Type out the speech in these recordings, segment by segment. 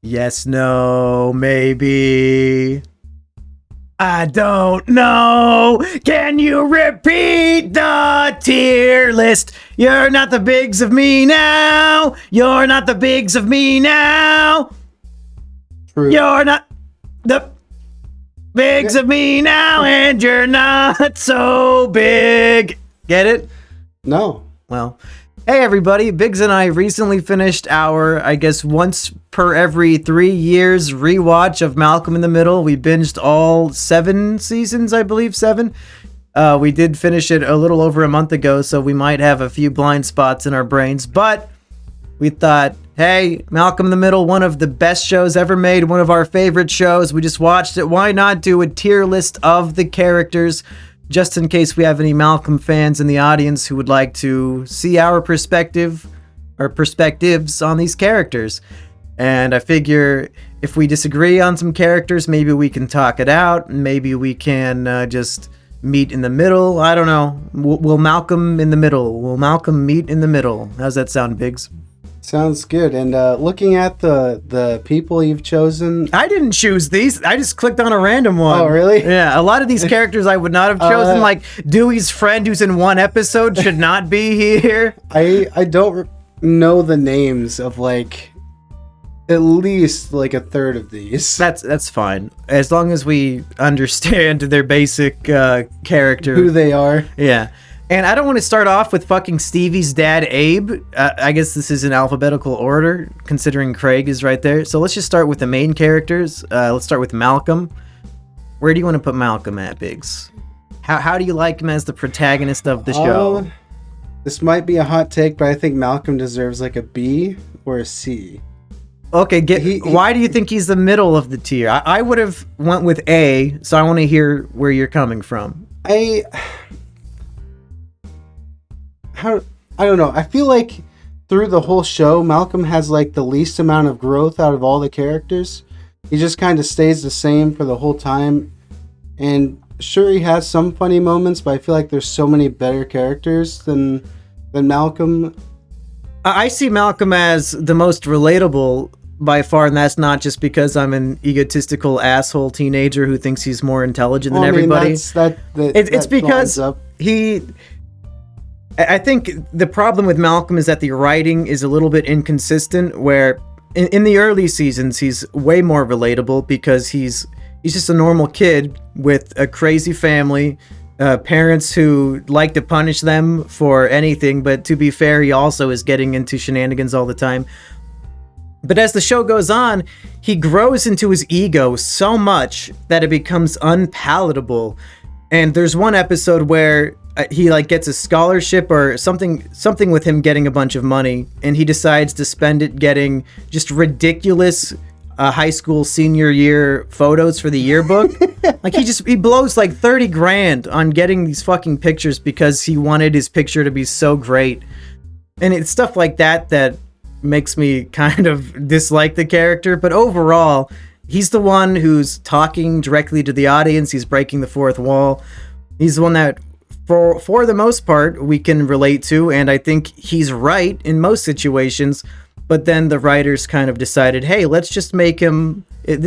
Yes, no, maybe. I don't know. Can you repeat the tier list? You're not the bigs of me now. You're not the bigs of me now. True. You're not the bigs of me now, and you're not so big. Get it? No. Well, hey everybody, Biggs and I recently finished our, I guess, once per every 3 years rewatch of Malcolm in the Middle. We binged all 7 seasons, I believe, 7. We did finish it a little over a month ago, so we might have a few blind spots in our brains, but we thought, hey, Malcolm in the Middle, one of the best shows ever made, one of our favorite shows. We just watched it. Why not do a tier list of the characters, just in case we have any Malcolm fans in the audience who would like to see our perspective or perspectives on these characters. And I figure if we disagree on some characters, maybe we can talk it out. Maybe we can just meet in the middle. I don't know. We'll Malcolm in the middle. Will Malcolm meet in the middle? How's that sound, Biggs? Sounds good. And looking at the people you've chosen... I didn't choose these. I just clicked on a random one. Oh, really? Yeah, a lot of these characters I would not have chosen. Like Dewey's friend who's in one episode should not be here. I don't know the names of, like, at least, like, a third of these. That's fine. As long as we understand their basic character. Who they are. Yeah. And I don't want to start off with fucking Stevie's dad, Abe. I guess this is in alphabetical order, considering Craig is right there. So let's just start with the main characters. Let's start with Malcolm. Where do you want to put Malcolm at, Biggs? How do you like him as the protagonist of the show? This might be a hot take, but I think Malcolm deserves like a B or a C. Okay, why do you think he's the middle of the tier? I would have went with A, so I want to hear where you're coming from. I don't know. I feel like through the whole show, Malcolm has like the least amount of growth out of all the characters. He just kind of stays the same for the whole time. And sure, he has some funny moments, but I feel like there's so many better characters than Malcolm. I see Malcolm as the most relatable by far, and that's not just because I'm an egotistical asshole teenager who thinks he's more intelligent than everybody. It's because I think the problem with Malcolm is that the writing is a little bit inconsistent, where in the early seasons, he's way more relatable because he's just a normal kid with a crazy family, parents who like to punish them for anything, but to be fair, he also is getting into shenanigans all the time. But as the show goes on, he grows into his ego so much that it becomes unpalatable. And there's one episode where he like gets a scholarship or something with him getting a bunch of money, and he decides to spend it getting just ridiculous high school senior year photos for the yearbook. Like he blows like 30 grand on getting these fucking pictures because he wanted his picture to be so great. And it's stuff like that makes me kind of dislike the character. But overall, he's the one who's talking directly to the audience. He's breaking the fourth wall. He's the one that for the most part we can relate to, and I think he's right in most situations. But then the writers kind of decided, hey, let's just make him an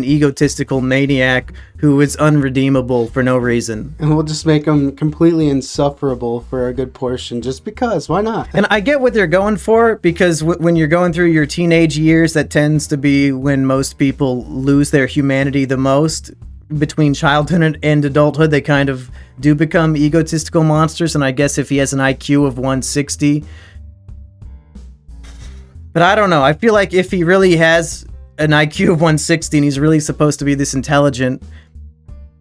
egotistical maniac who is unredeemable for no reason. And we'll just make him completely insufferable for a good portion, just because. Why not? And I get what they're going for, because when you're going through your teenage years, that tends to be when most people lose their humanity the most. Between childhood and adulthood, they kind of do become egotistical monsters, and I guess if he has an IQ of 160... But I don't know. I feel like if he really has an IQ of 160 and he's really supposed to be this intelligent,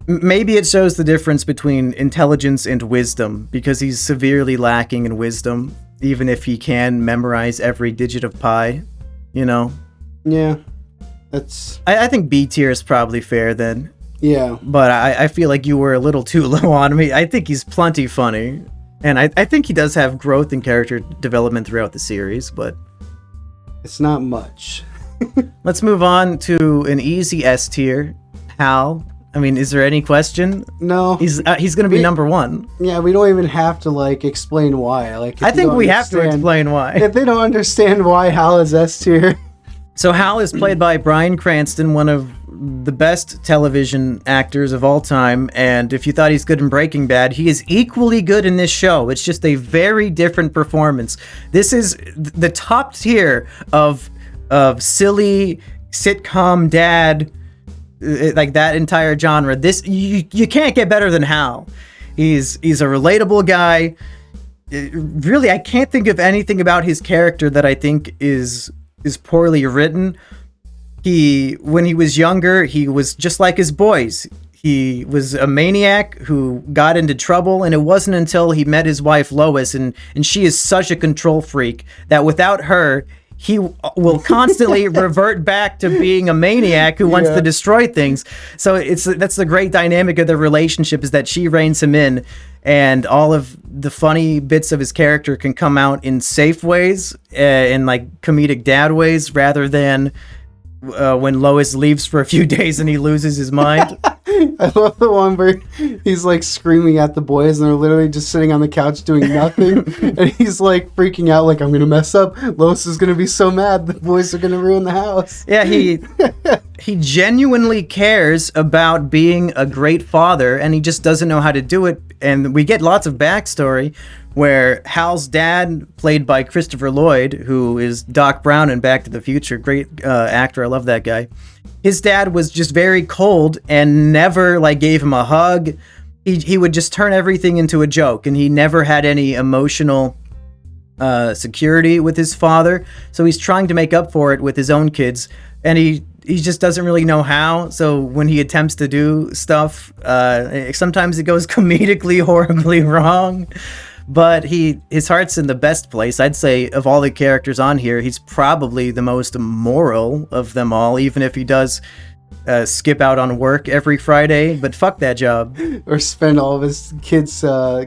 maybe it shows the difference between intelligence and wisdom, because he's severely lacking in wisdom, even if he can memorize every digit of pi, you know? Yeah. That's... I think B tier is probably fair then. Yeah. But I feel like you were a little too low on me. I think he's plenty funny. And I think he does have growth in character development throughout the series, but... It's not much. Let's move on to an easy S tier. Hal. I mean, is there any question? No. He's going to be number 1. Yeah, we don't even have to like explain why. Like, I think we have to explain why. If they don't understand why Hal is S tier, So Hal is played by Bryan Cranston, one of the best television actors of all time, and if you thought he's good in Breaking Bad, he is equally good in this show. It's just a very different performance. This is the top tier of silly sitcom dad, like that entire genre. This you can't get better than Hal. He's a relatable guy. Really, I can't think of anything about his character that I think is poorly written. When he was younger, he was just like his boys. He was a maniac who got into trouble, and it wasn't until he met his wife Lois, and she is such a control freak that without her, he will constantly revert back to being a maniac who wants to destroy things. So that's the great dynamic of their relationship, is that she reins him in, and all of the funny bits of his character can come out in safe ways, in like comedic dad ways, rather than when Lois leaves for a few days and he loses his mind. I love the one where he's like screaming at the boys and they're literally just sitting on the couch doing nothing. And he's like freaking out, like, I'm going to mess up. Lois is going to be so mad. The boys are going to ruin the house. Yeah, he genuinely cares about being a great father, and he just doesn't know how to do it. And we get lots of backstory where Hal's dad, played by Christopher Lloyd, who is Doc Brown in Back to the Future, great actor, I love that guy. His dad was just very cold and never like gave him a hug. He would just turn everything into a joke, and he never had any emotional security with his father. So he's trying to make up for it with his own kids, and he just doesn't really know how. So when he attempts to do stuff, sometimes it goes comedically horribly wrong. But his heart's in the best place. I'd say of all the characters on here, he's probably the most moral of them all, even if he does skip out on work every Friday. But fuck that job. Or spend all of his kids'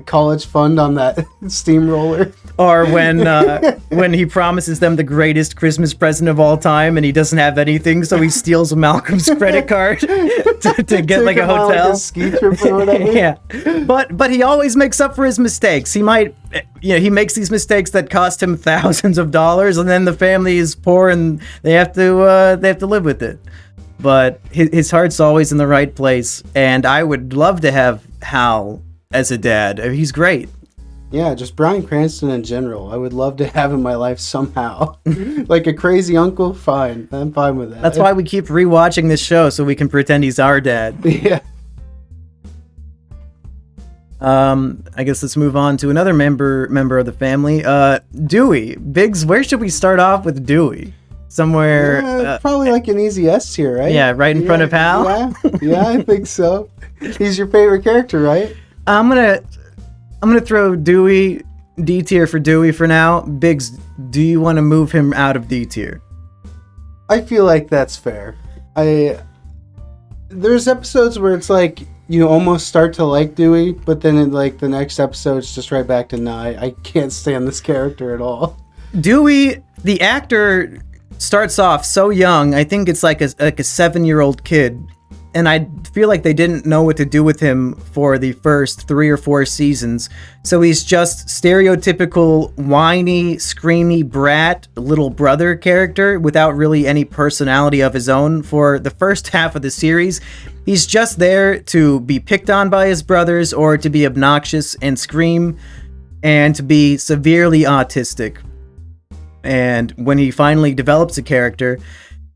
college fund on that steamroller. Or when he promises them the greatest Christmas present of all time and he doesn't have anything, so he steals Malcolm's credit card to get like a hotel. Like a ski trip or whatever. Yeah. But he always makes up for his mistakes. He he makes these mistakes that cost him thousands of dollars, and then the family is poor and they have to live with it. But his heart's always in the right place, and I would love to have Hal as a dad. He's great. Yeah, just Bryan Cranston in general. I would love to have in my life somehow. Like a crazy uncle, fine. I'm fine with that. That's why we keep rewatching this show, so we can pretend he's our dad. Yeah. I guess let's move on to another member of the family. Dewey. Biggs, where should we start off with Dewey? Somewhere... probably like an easy S tier, right? Yeah, right in front of Hal? Yeah, I think so. He's your favorite character, right? I'm gonna throw Dewey, D tier for Dewey for now. Biggs, do you want to move him out of D tier? I feel like that's fair. There's episodes where it's like you almost start to like Dewey, but then in like the next episode, it's just right back to I can't stand this character at all. Dewey, the actor, starts off so young. I think it's like a 7-year-old kid. And I feel like they didn't know what to do with him for the first 3 or 4 seasons. So he's just stereotypical whiny, screamy brat little brother character without really any personality of his own for the first half of the series. He's just there to be picked on by his brothers or to be obnoxious and scream and to be severely autistic. And when he finally develops a character,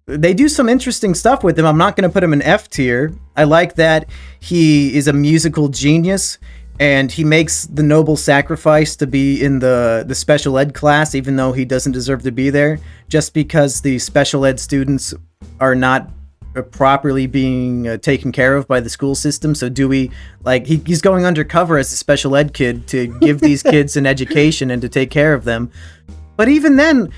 they do some interesting stuff with him. I'm not going to put him in F tier. I like that he is a musical genius and he makes the noble sacrifice to be in the special ed class, even though he doesn't deserve to be there, just because the special ed students are not properly being taken care of by the school system. So Dewey, like, he's going undercover as a special ed kid to give these kids an education and to take care of them. But even then,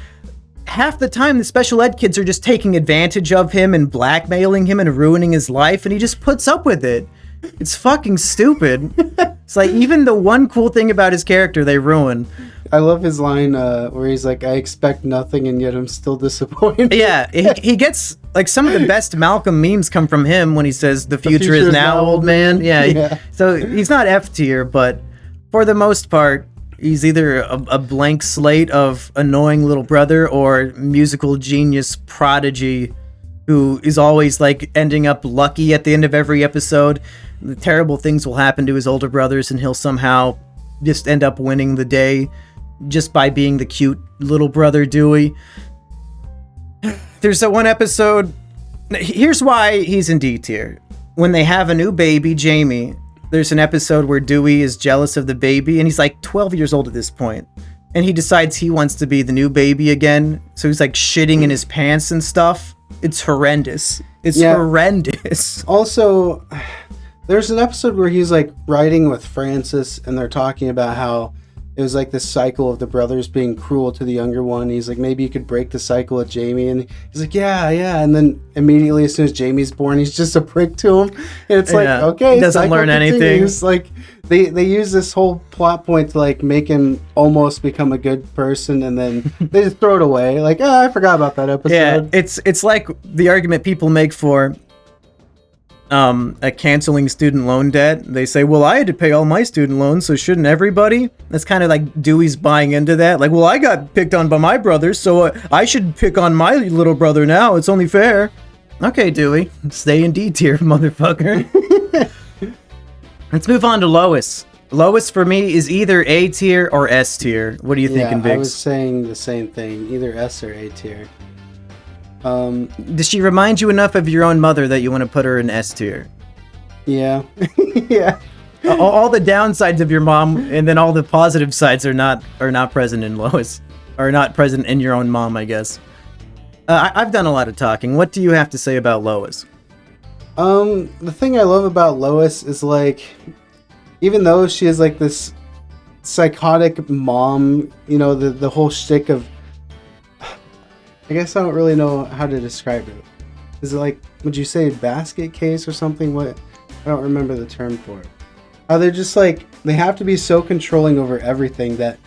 half the time the special ed kids are just taking advantage of him and blackmailing him and ruining his life, and he just puts up with it. It's fucking stupid. It's like, even the one cool thing about his character they ruin. I love his line where he's like, I expect nothing and yet I'm still disappointed. Yeah, he gets, like, some of the best Malcolm memes come from him when he says, the future is now, old man. Yeah. So he's not F tier, but for the most part, He's either a blank slate of annoying little brother or musical genius prodigy who is always like ending up lucky at the end of every episode. The terrible things will happen to his older brothers and he'll somehow just end up winning the day just by being the cute little brother Dewey. There's that one episode. Here's why he's in D tier. When they have a new baby, Jamie, there's an episode where Dewey is jealous of the baby, and he's like 12 years old at this point, and he decides he wants to be the new baby again, so he's like shitting in his pants and stuff. It's horrendous. It's horrendous. Also, there's an episode where he's like riding with Francis, and they're talking about how it was like this cycle of the brothers being cruel to the younger one. He's like, maybe you could break the cycle with Jamie. And he's like, yeah. And then immediately as soon as Jamie's born, he's just a prick to him. And it's like, okay. He doesn't learn anything. Like they use this whole plot point to like make him almost become a good person. And then they just throw it away. Like, I forgot about that episode. Yeah, it's like the argument people make for canceling student loan debt. They say, well, I had to pay all my student loans, so shouldn't everybody? That's kind of like Dewey's buying into that. Like, well, I got picked on by my brothers, so I should pick on my little brother now. It's only fair. Okay, Dewey, stay in D tier, motherfucker. Let's move on to Lois. Lois, for me, is either A tier or S tier. What are you thinking, Biggs? I was saying the same thing. Either S or A tier. Does she remind you enough of your own mother that you want to put her in S tier? Yeah. Yeah. All the downsides of your mom and then all the positive sides are not present in Lois. Are not present in your own mom, I guess. I've done a lot of talking. What do you have to say about Lois? The thing I love about Lois is like, even though she is like this psychotic mom, you know, the whole shtick of, I guess I don't really know how to describe it. Is it like, would you say basket case or something? What? I don't remember the term for it. How they're just like, they have to be so controlling over everything that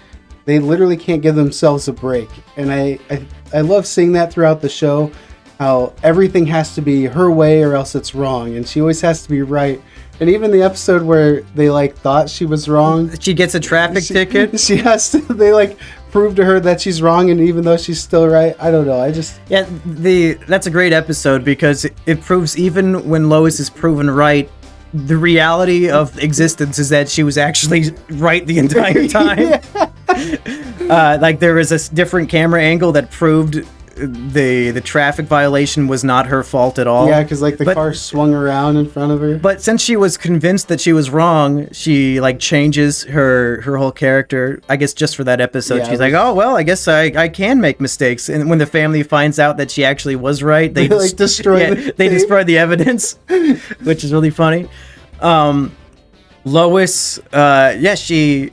they literally can't give themselves a break. And I love seeing that throughout the show, how everything has to be her way or else it's wrong. And she always has to be right. And even the episode where they like thought she was wrong. She gets a traffic ticket. She has to, they like prove to her that she's wrong, and even though she's still right, I don't know. That's a great episode because it proves even when Lois is proven right, the reality of existence is that she was actually right the entire time. Like there was a different camera angle that proved the traffic violation was not her fault at all. Yeah, because like the car swung around in front of her. But since she was convinced that she was wrong, she like changes her whole character. I guess just for that episode, she's like, oh well, I guess I can make mistakes. And when the family finds out that she actually was right, they like destroy. They destroy the evidence, which is really funny. Lois, she.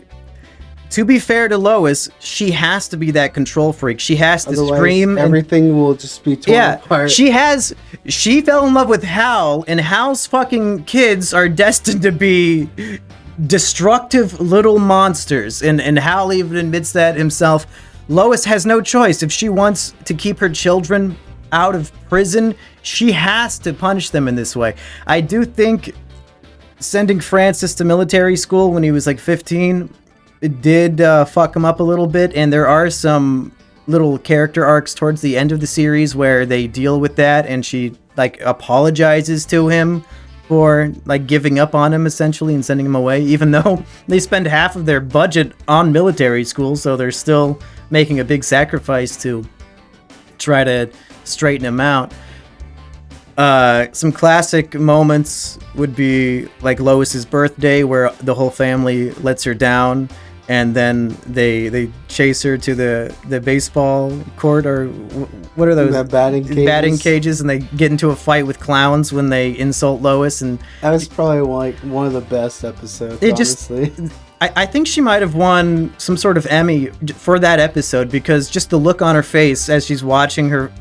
To be fair to Lois, she has to be that control freak. She has to scream. Everything will just be torn apart. She fell in love with Hal, and Hal's fucking kids are destined to be destructive little monsters. And Hal even admits that himself. Lois has no choice. If she wants to keep her children out of prison, she has to punish them in this way. I do think sending Francis to military school when he was like 15... it did fuck him up a little bit, and there are some little character arcs towards the end of the series where they deal with that, and she like apologizes to him for like giving up on him essentially and sending him away, even though they spend half of their budget on military school, so they're still making a big sacrifice to try to straighten him out. Some classic moments would be like Lois's birthday where the whole family lets her down, and then they chase her to the baseball court, or what are those? The batting cages, and they get into a fight with clowns when they insult Lois. And that was probably like one of the best episodes, honestly. I think she might have won some sort of Emmy for that episode, because just the look on her face as she's watching her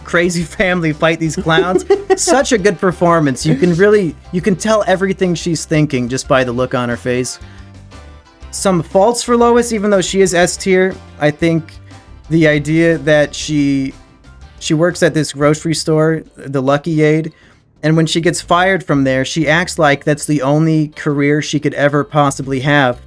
crazy family fight these clowns. Such a good performance. You can tell everything she's thinking just by the look on her face. Some faults for Lois, even though she is S tier. I think the idea that she works at this grocery store, the Lucky Aid, and when she gets fired from there, she acts like that's the only career she could ever possibly have.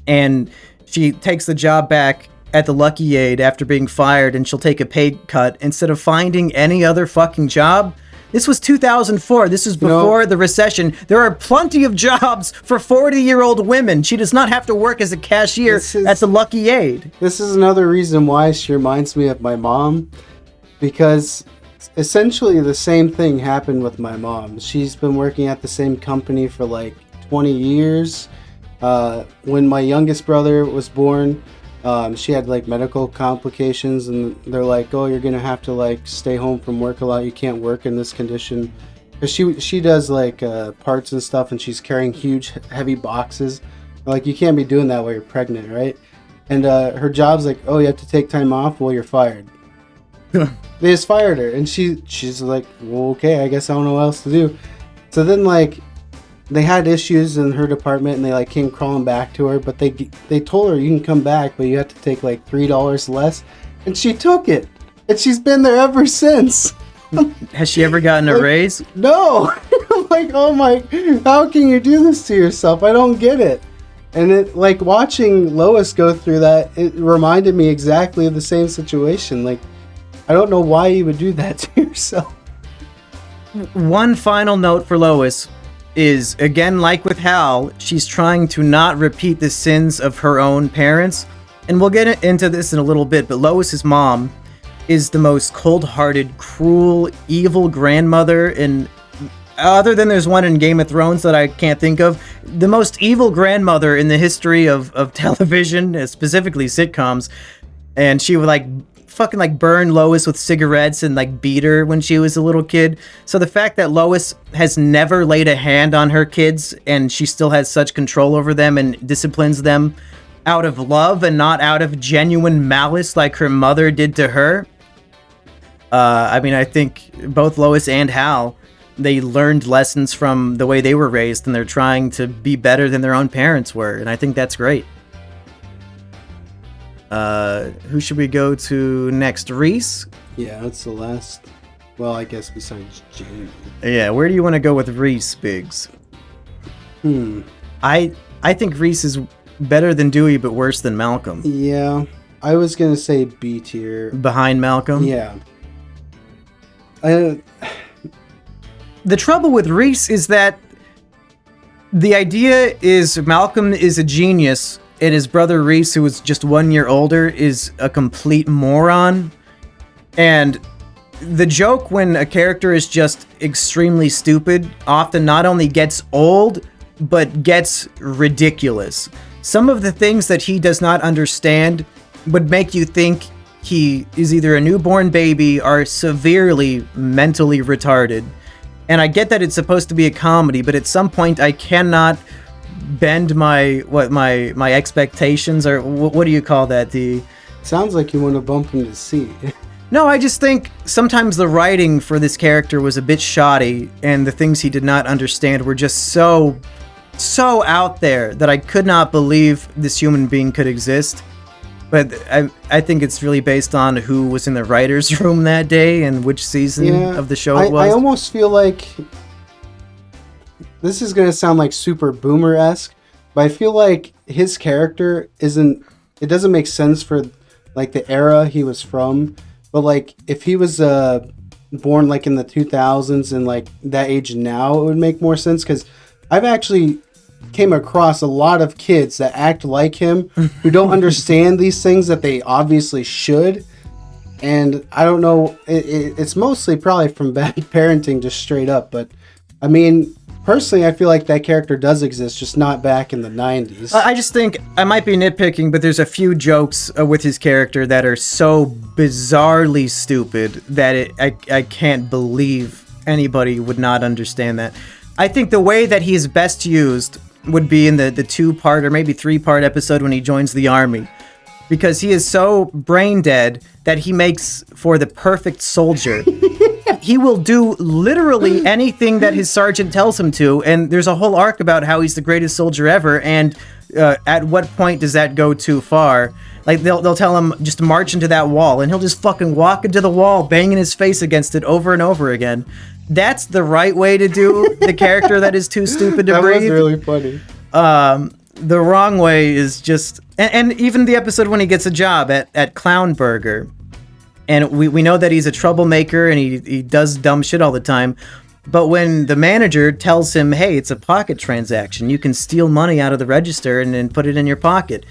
And she takes the job back at the Lucky Aid after being fired, and she'll take a pay cut instead of finding any other fucking job. This was 2004. This was before the recession. There are plenty of jobs for 40-year-old women. She does not have to work as a cashier at the Lucky Aid. This is another reason why she reminds me of my mom, because essentially the same thing happened with my mom. She's been working at the same company for like 20 years. When my youngest brother was born, she had like medical complications, and they're like, oh, you're gonna have to like stay home from work a lot. You can't work in this condition. Because she does like parts and stuff, and she's carrying huge heavy boxes. Like, you can't be doing that while you're pregnant, right? And her job's like, oh, you have to take time off. Well, you're fired. They just fired her, and she's like, well, okay, I guess I don't know what else to do. So then like they had issues in her department, and they like came crawling back to her, but they told her, you can come back, but you have to take like $3 less, and she took it, and she's been there ever since. Has she ever gotten a raise? No. I'm like, oh my, how can you do this to yourself? I don't get it. And it, like, watching Lois go through that, it reminded me exactly of the same situation. Like, I don't know why you would do that to yourself. One final note for Lois is, again, like with Hal, she's trying to not repeat the sins of her own parents. And we'll get into this in a little bit, but Lois's mom is the most cold-hearted, cruel, evil grandmother in... Other than there's one in Game of Thrones that I can't think of, the most evil grandmother in the history of television, specifically sitcoms. And she would like fucking like burn Lois with cigarettes and like beat her when she was a little kid. So the fact that Lois has never laid a hand on her kids, and she still has such control over them and disciplines them out of love and not out of genuine malice like her mother did to her. I mean, I think both Lois and Hal, they learned lessons from the way they were raised, and they're trying to be better than their own parents were, and I think that's great. Who should we go to next? Reese? Yeah, that's the last. Well, I guess besides Jamie. Yeah, where do you want to go with Reese, Biggs? I think Reese is better than Dewey, but worse than Malcolm. Yeah, I was gonna say B tier. Behind Malcolm? Yeah. The trouble with Reese is that the idea is Malcolm is a genius, and his brother Reese, who is just 1 year older, is a complete moron. And the joke when a character is just extremely stupid often not only gets old, but gets ridiculous. Some of the things that he does not understand would make you think he is either a newborn baby or severely mentally retarded. And I get that it's supposed to be a comedy, but at some point I cannot bend my expectations, or what do you call that? Sounds like you want to bump him to C. No, I just think sometimes the writing for this character was a bit shoddy, and the things he did not understand were just so out there that I could not believe this human being could exist. But I think it's really based on who was in the writer's room that day and which season of the show it was. I almost feel like this is going to sound like super boomer-esque, but I feel like his character it doesn't make sense for like the era he was from. But like if he was born like in the 2000s and like that age now, it would make more sense, because I've actually came across a lot of kids that act like him who don't understand these things that they obviously should. And I don't know, it's mostly probably from bad parenting, just straight up. But I mean, personally, I feel like that character does exist, just not back in the 90s. I just think I might be nitpicking, but there's a few jokes with his character that are so bizarrely stupid that I can't believe anybody would not understand that. I think the way that he's best used would be in the 2-part or maybe 3-part episode when he joins the army, because he is so brain dead that he makes for the perfect soldier. He will do literally anything that his sergeant tells him to, and there's a whole arc about how he's the greatest soldier ever, and at what point does that go too far? Like, they'll tell him just march into that wall, and he'll just fucking walk into the wall, banging his face against it over and over again. That's the right way to do the character that is too stupid to breathe. That was really funny. the wrong way is just... And even the episode when he gets a job at Clown Burger. And we know that he's a troublemaker and he does dumb shit all the time. But when the manager tells him, hey, it's a pocket transaction, you can steal money out of the register and then put it in your pocket,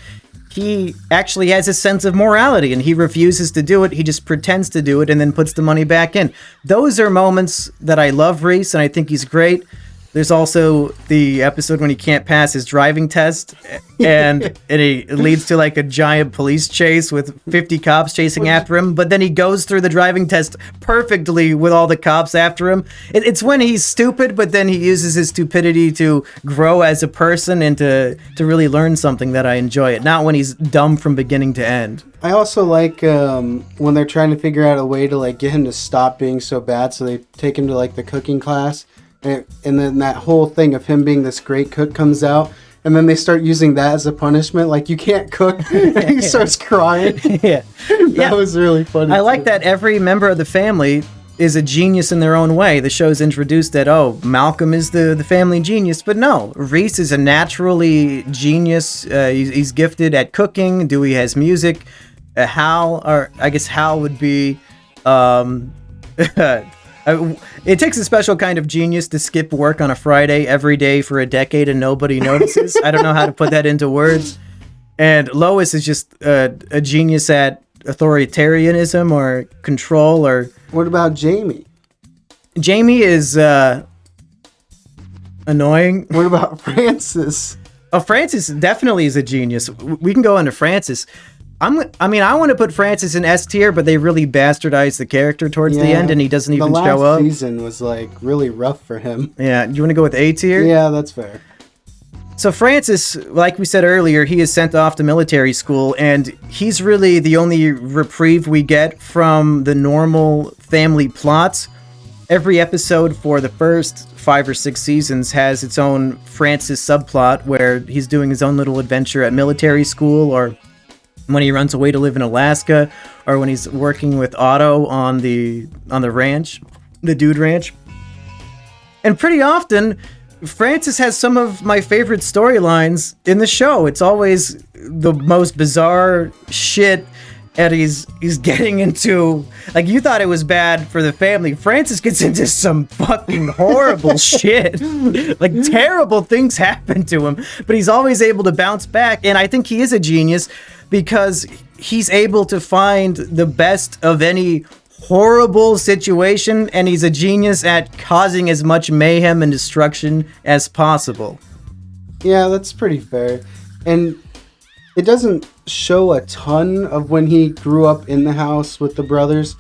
he actually has a sense of morality and he refuses to do it. He just pretends to do it and then puts the money back in. Those are moments that I love Reese, and I think he's great. There's also the episode when he can't pass his driving test, and it leads to like a giant police chase with 50 cops chasing after him. But then he goes through the driving test perfectly with all the cops after him. It's when he's stupid, but then he uses his stupidity to grow as a person and to really learn something that I enjoy it. Not when he's dumb from beginning to end. I also like when they're trying to figure out a way to like get him to stop being so bad, so they take him to like the cooking class. And then that whole thing of him being this great cook comes out, and then they start using that as a punishment. Like, you can't cook. And he starts crying. That was really funny. I like that every member of the family is a genius in their own way. The show's introduced that, Malcolm is the family genius. But no, Reese is a naturally genius. He's gifted at cooking. Dewey has music. Hal would be... it takes a special kind of genius to skip work on a Friday every day for a decade and nobody notices. I don't know how to put that into words. And Lois is just a genius at authoritarianism or control. Or what about Jamie? Jamie is annoying. What about Francis? Oh, Francis definitely is a genius. We can go into Francis. I want to put Francis in S tier, but they really bastardized the character towards the end, and he doesn't even show up. The last season was like really rough for him. Yeah, you want to go with A tier? Yeah, that's fair. So Francis, like we said earlier, he is sent off to military school, and he's really the only reprieve we get from the normal family plots. Every episode for the first 5 or 6 seasons has its own Francis subplot where he's doing his own little adventure at military school, or when he runs away to live in Alaska, or when he's working with Otto on the ranch, the Dude Ranch. And pretty often, Francis has some of my favorite storylines in the show. It's always the most bizarre shit, and he's getting into, like, you thought it was bad for the family. Francis gets into some fucking horrible shit. Like, terrible things happen to him, but he's always able to bounce back, and I think he is a genius because he's able to find the best of any horrible situation, and he's a genius at causing as much mayhem and destruction as possible. Yeah, that's pretty fair. And it doesn't show a ton of when he grew up in the house with the brothers,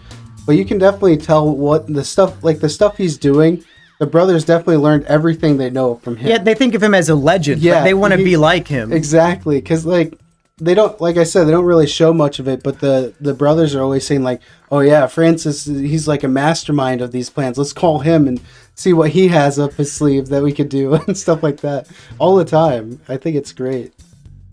but you can definitely tell what the stuff he's doing. The brothers definitely learned everything they know from him. Yeah, they think of him as a legend. Yeah, they want to be like him. Exactly, because they don't, like I said, they don't really show much of it, but the brothers are always saying like, oh yeah, Francis, he's like a mastermind of these plans. Let's call him and see what he has up his sleeve that we could do and stuff like that all the time. I think it's great.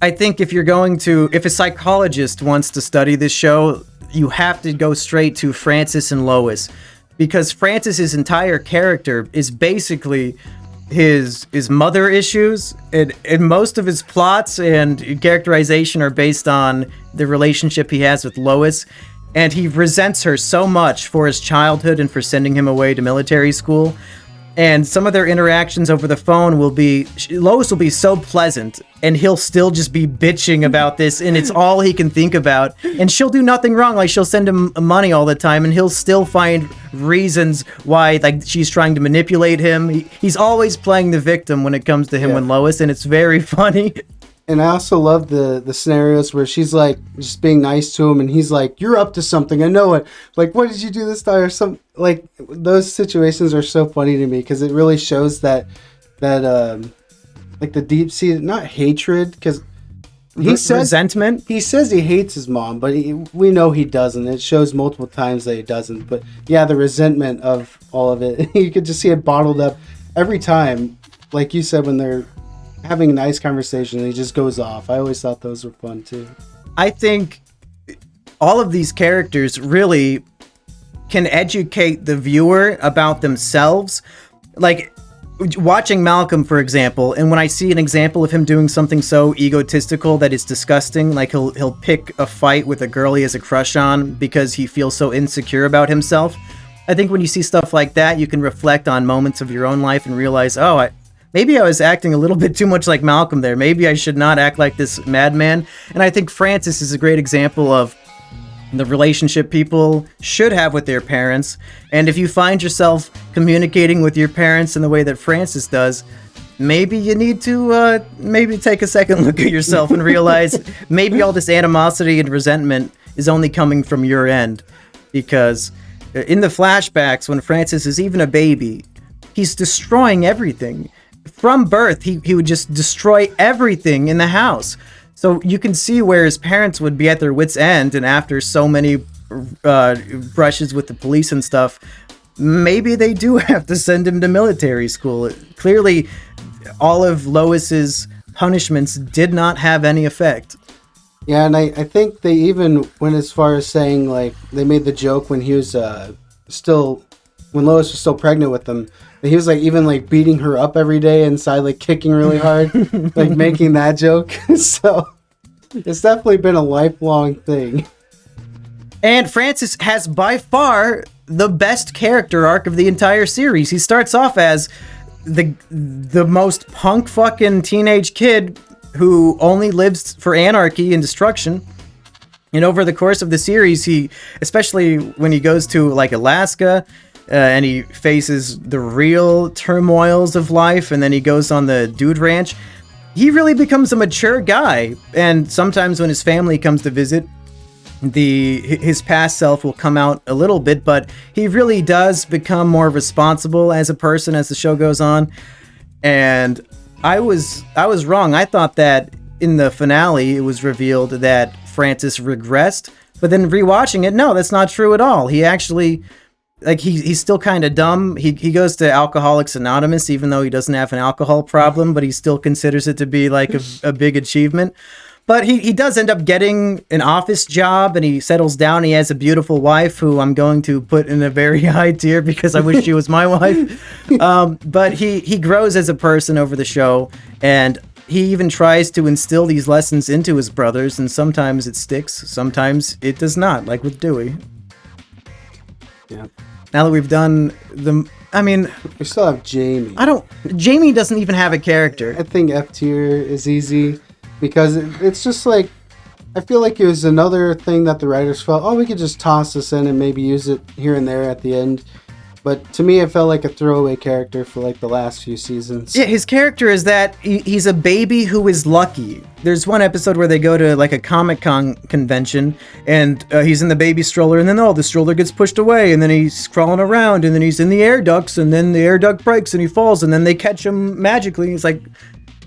I think if a psychologist wants to study this show, you have to go straight to Francis and Lois, because Francis's entire character is basically his mother issues, and most of his plots and characterization are based on the relationship he has with Lois, and he resents her so much for his childhood and for sending him away to military school. And some of their interactions over the phone Lois will be so pleasant, and he'll still just be bitching about this, and it's all he can think about. And she'll do nothing wrong. Like, she'll send him money all the time, and he'll still find reasons why, like, she's trying to manipulate him. He's always playing the victim when it comes to him and Lois, and it's very funny. And I also love the scenarios where she's like just being nice to him, and he's like, "You're up to something, I know it." Like, what did you do this time? Or some, like, those situations are so funny to me because it really shows that like the deep seated, not hatred, because he says resentment. He says he hates his mom, but we know he doesn't. It shows multiple times that he doesn't. But yeah, the resentment of all of it, you could just see it bottled up every time. Like you said, when they're having a nice conversation, he just goes off. I always thought those were fun too. I think all of these characters really can educate the viewer about themselves. Like, watching Malcolm, for example, and when I see an example of him doing something so egotistical that is disgusting, like he'll pick a fight with a girl he has a crush on because he feels so insecure about himself. I think when you see stuff like that, you can reflect on moments of your own life and realize, maybe I was acting a little bit too much like Malcolm there. Maybe I should not act like this madman. And I think Francis is a great example of the relationship people should have with their parents. And if you find yourself communicating with your parents in the way that Francis does, maybe you need to maybe take a second look at yourself and realize maybe all this animosity and resentment is only coming from your end. Because in the flashbacks, when Francis is even a baby, he's destroying everything. From birth, he would just destroy everything in the house. So you can see where his parents would be at their wits' end, and after so many brushes with the police and stuff, maybe they do have to send him to military school. Clearly, all of Lois's punishments did not have any effect. Yeah, and I think they even went as far as saying, like, they made the joke when he was when Lois was still pregnant with him, that he was, like, even, like, beating her up every day inside, like, kicking really hard, like, making that joke. So, it's definitely been a lifelong thing. And Francis has by far the best character arc of the entire series. He starts off as the most punk fucking teenage kid who only lives for anarchy and destruction. And over the course of the series, he, especially when he goes to like Alaska, and he faces the real turmoils of life, and then he goes on the dude ranch, he really becomes a mature guy. And sometimes when his family comes to visit, his past self will come out a little bit, but he really does become more responsible as a person as the show goes on. And I was wrong. I thought that in the finale it was revealed that Francis regressed, but then rewatching it, no, that's not true at all. He actually, like, he's still kind of dumb. He goes to Alcoholics Anonymous even though he doesn't have an alcohol problem, but he still considers it to be like a big achievement. But he does end up getting an office job, and he settles down. He has a beautiful wife who I'm going to put in a very high tier because I wish she was my wife. But he grows as a person over the show, and he even tries to instill these lessons into his brothers, and sometimes it sticks, sometimes it does not, like with Dewey. Yeah. Now that we've done we still have Jamie. Jamie doesn't even have a character. I think F tier is easy. Because it's just like, I feel like it was another thing that the writers felt, we could just toss this in and maybe use it here and there at the end. But to me, it felt like a throwaway character for like the last few seasons. Yeah, his character is that he's a baby who is lucky. There's one episode where they go to like a Comic-Con convention, and he's in the baby stroller, and then the stroller gets pushed away, and then he's crawling around, and then he's in the air ducts, and then the air duct breaks, and he falls, and then they catch him magically. He's like,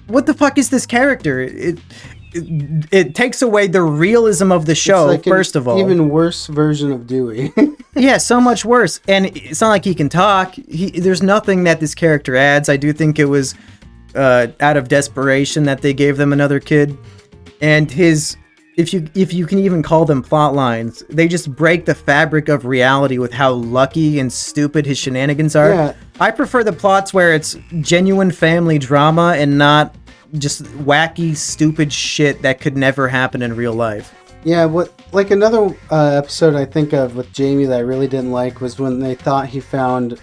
what the fuck is this character? It takes away the realism of the show, like first of all. Even worse version of Dewey. Yeah, so much worse. And it's not like he can talk. There's nothing that this character adds. I do think it was out of desperation that they gave them another kid. And if you can even call them plot lines, they just break the fabric of reality with how lucky and stupid his shenanigans are. Yeah. I prefer the plots where it's genuine family drama and not just wacky, stupid shit that could never happen in real life. Yeah, another episode I think of with Jamie that I really didn't like was when they thought he found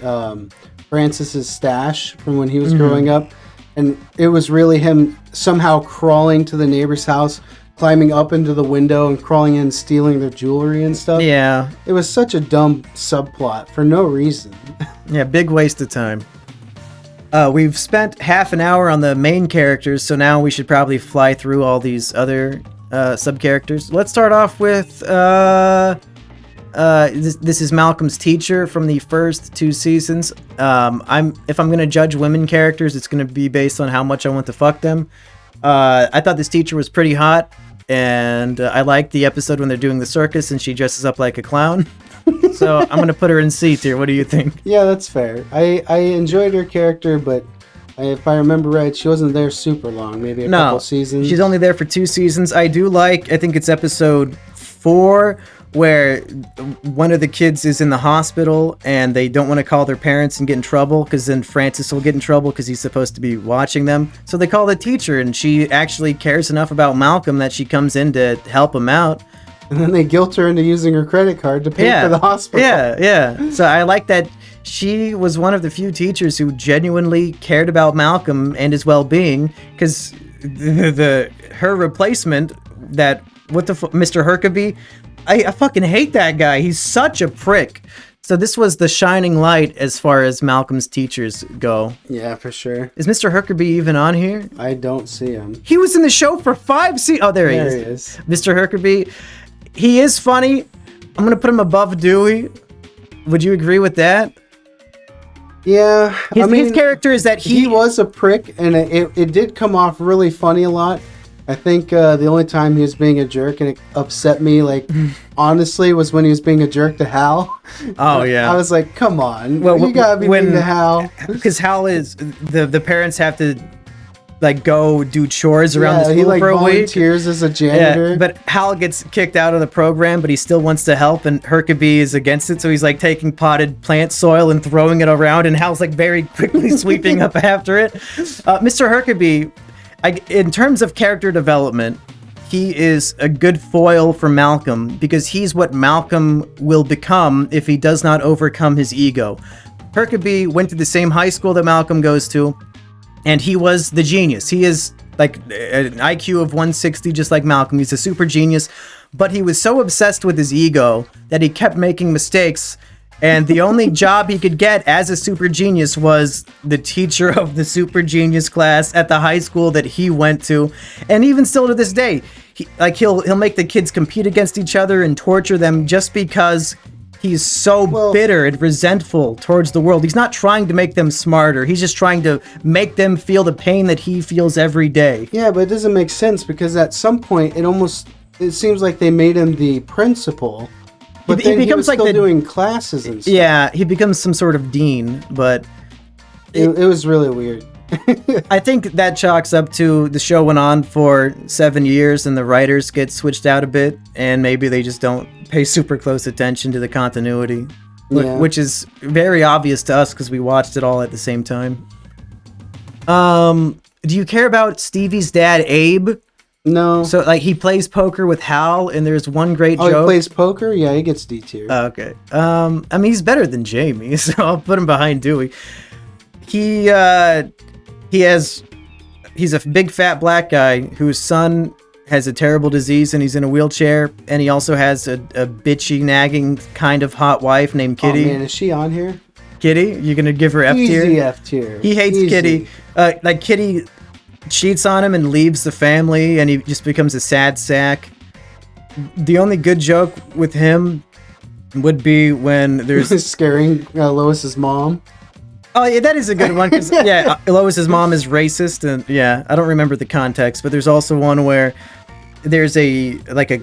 Francis's stash from when he was growing up, and it was really him somehow crawling to the neighbor's house, climbing up into the window and crawling in, stealing their jewelry and stuff. Yeah. It was such a dumb subplot for no reason. Yeah, big waste of time. We've spent half an hour on the main characters, so now we should probably fly through all these other sub-characters. Let's start off with this is Malcolm's teacher from the first 2 seasons. If I'm going to judge women characters, it's going to be based on how much I want to fuck them. I thought this teacher was pretty hot, and I liked the episode when they're doing the circus and she dresses up like a clown. So I'm going to put her in C tier. What do you think? Yeah, that's fair. I enjoyed her character, but if I remember right, she wasn't there super long, maybe a couple seasons. She's only there for 2 seasons. I think it's episode 4 where one of the kids is in the hospital and they don't want to call their parents and get in trouble because then Francis will get in trouble because he's supposed to be watching them. So they call the teacher, and she actually cares enough about Malcolm that she comes in to help him out. And then they guilt her into using her credit card to pay for the hospital. Yeah. So I like that she was one of the few teachers who genuinely cared about Malcolm and his well-being, because her replacement, Mr. Herkeby, I fucking hate that guy. He's such a prick. So this was the shining light as far as Malcolm's teachers go. Yeah, for sure. Is Mr. Herkeby even on here? I don't see him. He was in the show for 5 seasons. Oh, there he is. Mr. Herkeby. He is funny. I'm going to put him above Dewey. Would you agree with that? Yeah. His character is that he was a prick, and it did come off really funny a lot. I think the only time he was being a jerk and it upset me, like, honestly, was when he was being a jerk to Hal. Oh, yeah. I was like, come on. You gotta be mean to Hal. Because Hal is... The parents have to, like, go do chores around the school for a week. He, volunteers as a janitor. Yeah, but Hal gets kicked out of the program, but he still wants to help, and Herkeby is against it, so he's, like, taking potted plant soil and throwing it around, and Hal's, like, very quickly sweeping up after it. Mr. Herkeby... in terms of character development, he is a good foil for Malcolm because he's what Malcolm will become if he does not overcome his ego. Herkeby went to the same high school that Malcolm goes to, and he was the genius. He is like an IQ of 160, just like Malcolm. He's a super genius, but he was so obsessed with his ego that he kept making mistakes. And the only job he could get as a super genius was the teacher of the super genius class at the high school that he went to. And even still to this day, he'll make the kids compete against each other and torture them just because he's so bitter and resentful towards the world. He's not trying to make them smarter. He's just trying to make them feel the pain that he feels every day. Yeah, but it doesn't make sense because at some point it seems like they made him the principal. But he becomes he was still doing classes and stuff. Yeah, he becomes some sort of dean, but... It was really weird. I think that chalks up to the show went on for 7 years and the writers get switched out a bit, and maybe they just don't pay super close attention to the continuity, which is very obvious to us because we watched it all at the same time. Do you care about Stevie's dad, Abe? No. So, like, he plays poker with Hal, and there's one great joke. Oh, he plays poker? Yeah, he gets D tier. Okay. I mean, he's better than Jamie, so I'll put him behind Dewey. He's a big fat black guy whose son has a terrible disease, and he's in a wheelchair, and he also has a bitchy, nagging, kind of hot wife named Kitty. Oh, man, is she on here? Kitty? You're gonna give her F tier? Easy F tier. He hates Kitty. Kitty cheats on him and leaves the family, and he just becomes a sad sack. The only good joke with him would be when there's scaring Lois's mom. Oh yeah, that is a good one because Lois's mom is racist, and I don't remember the context, but there's also one where there's a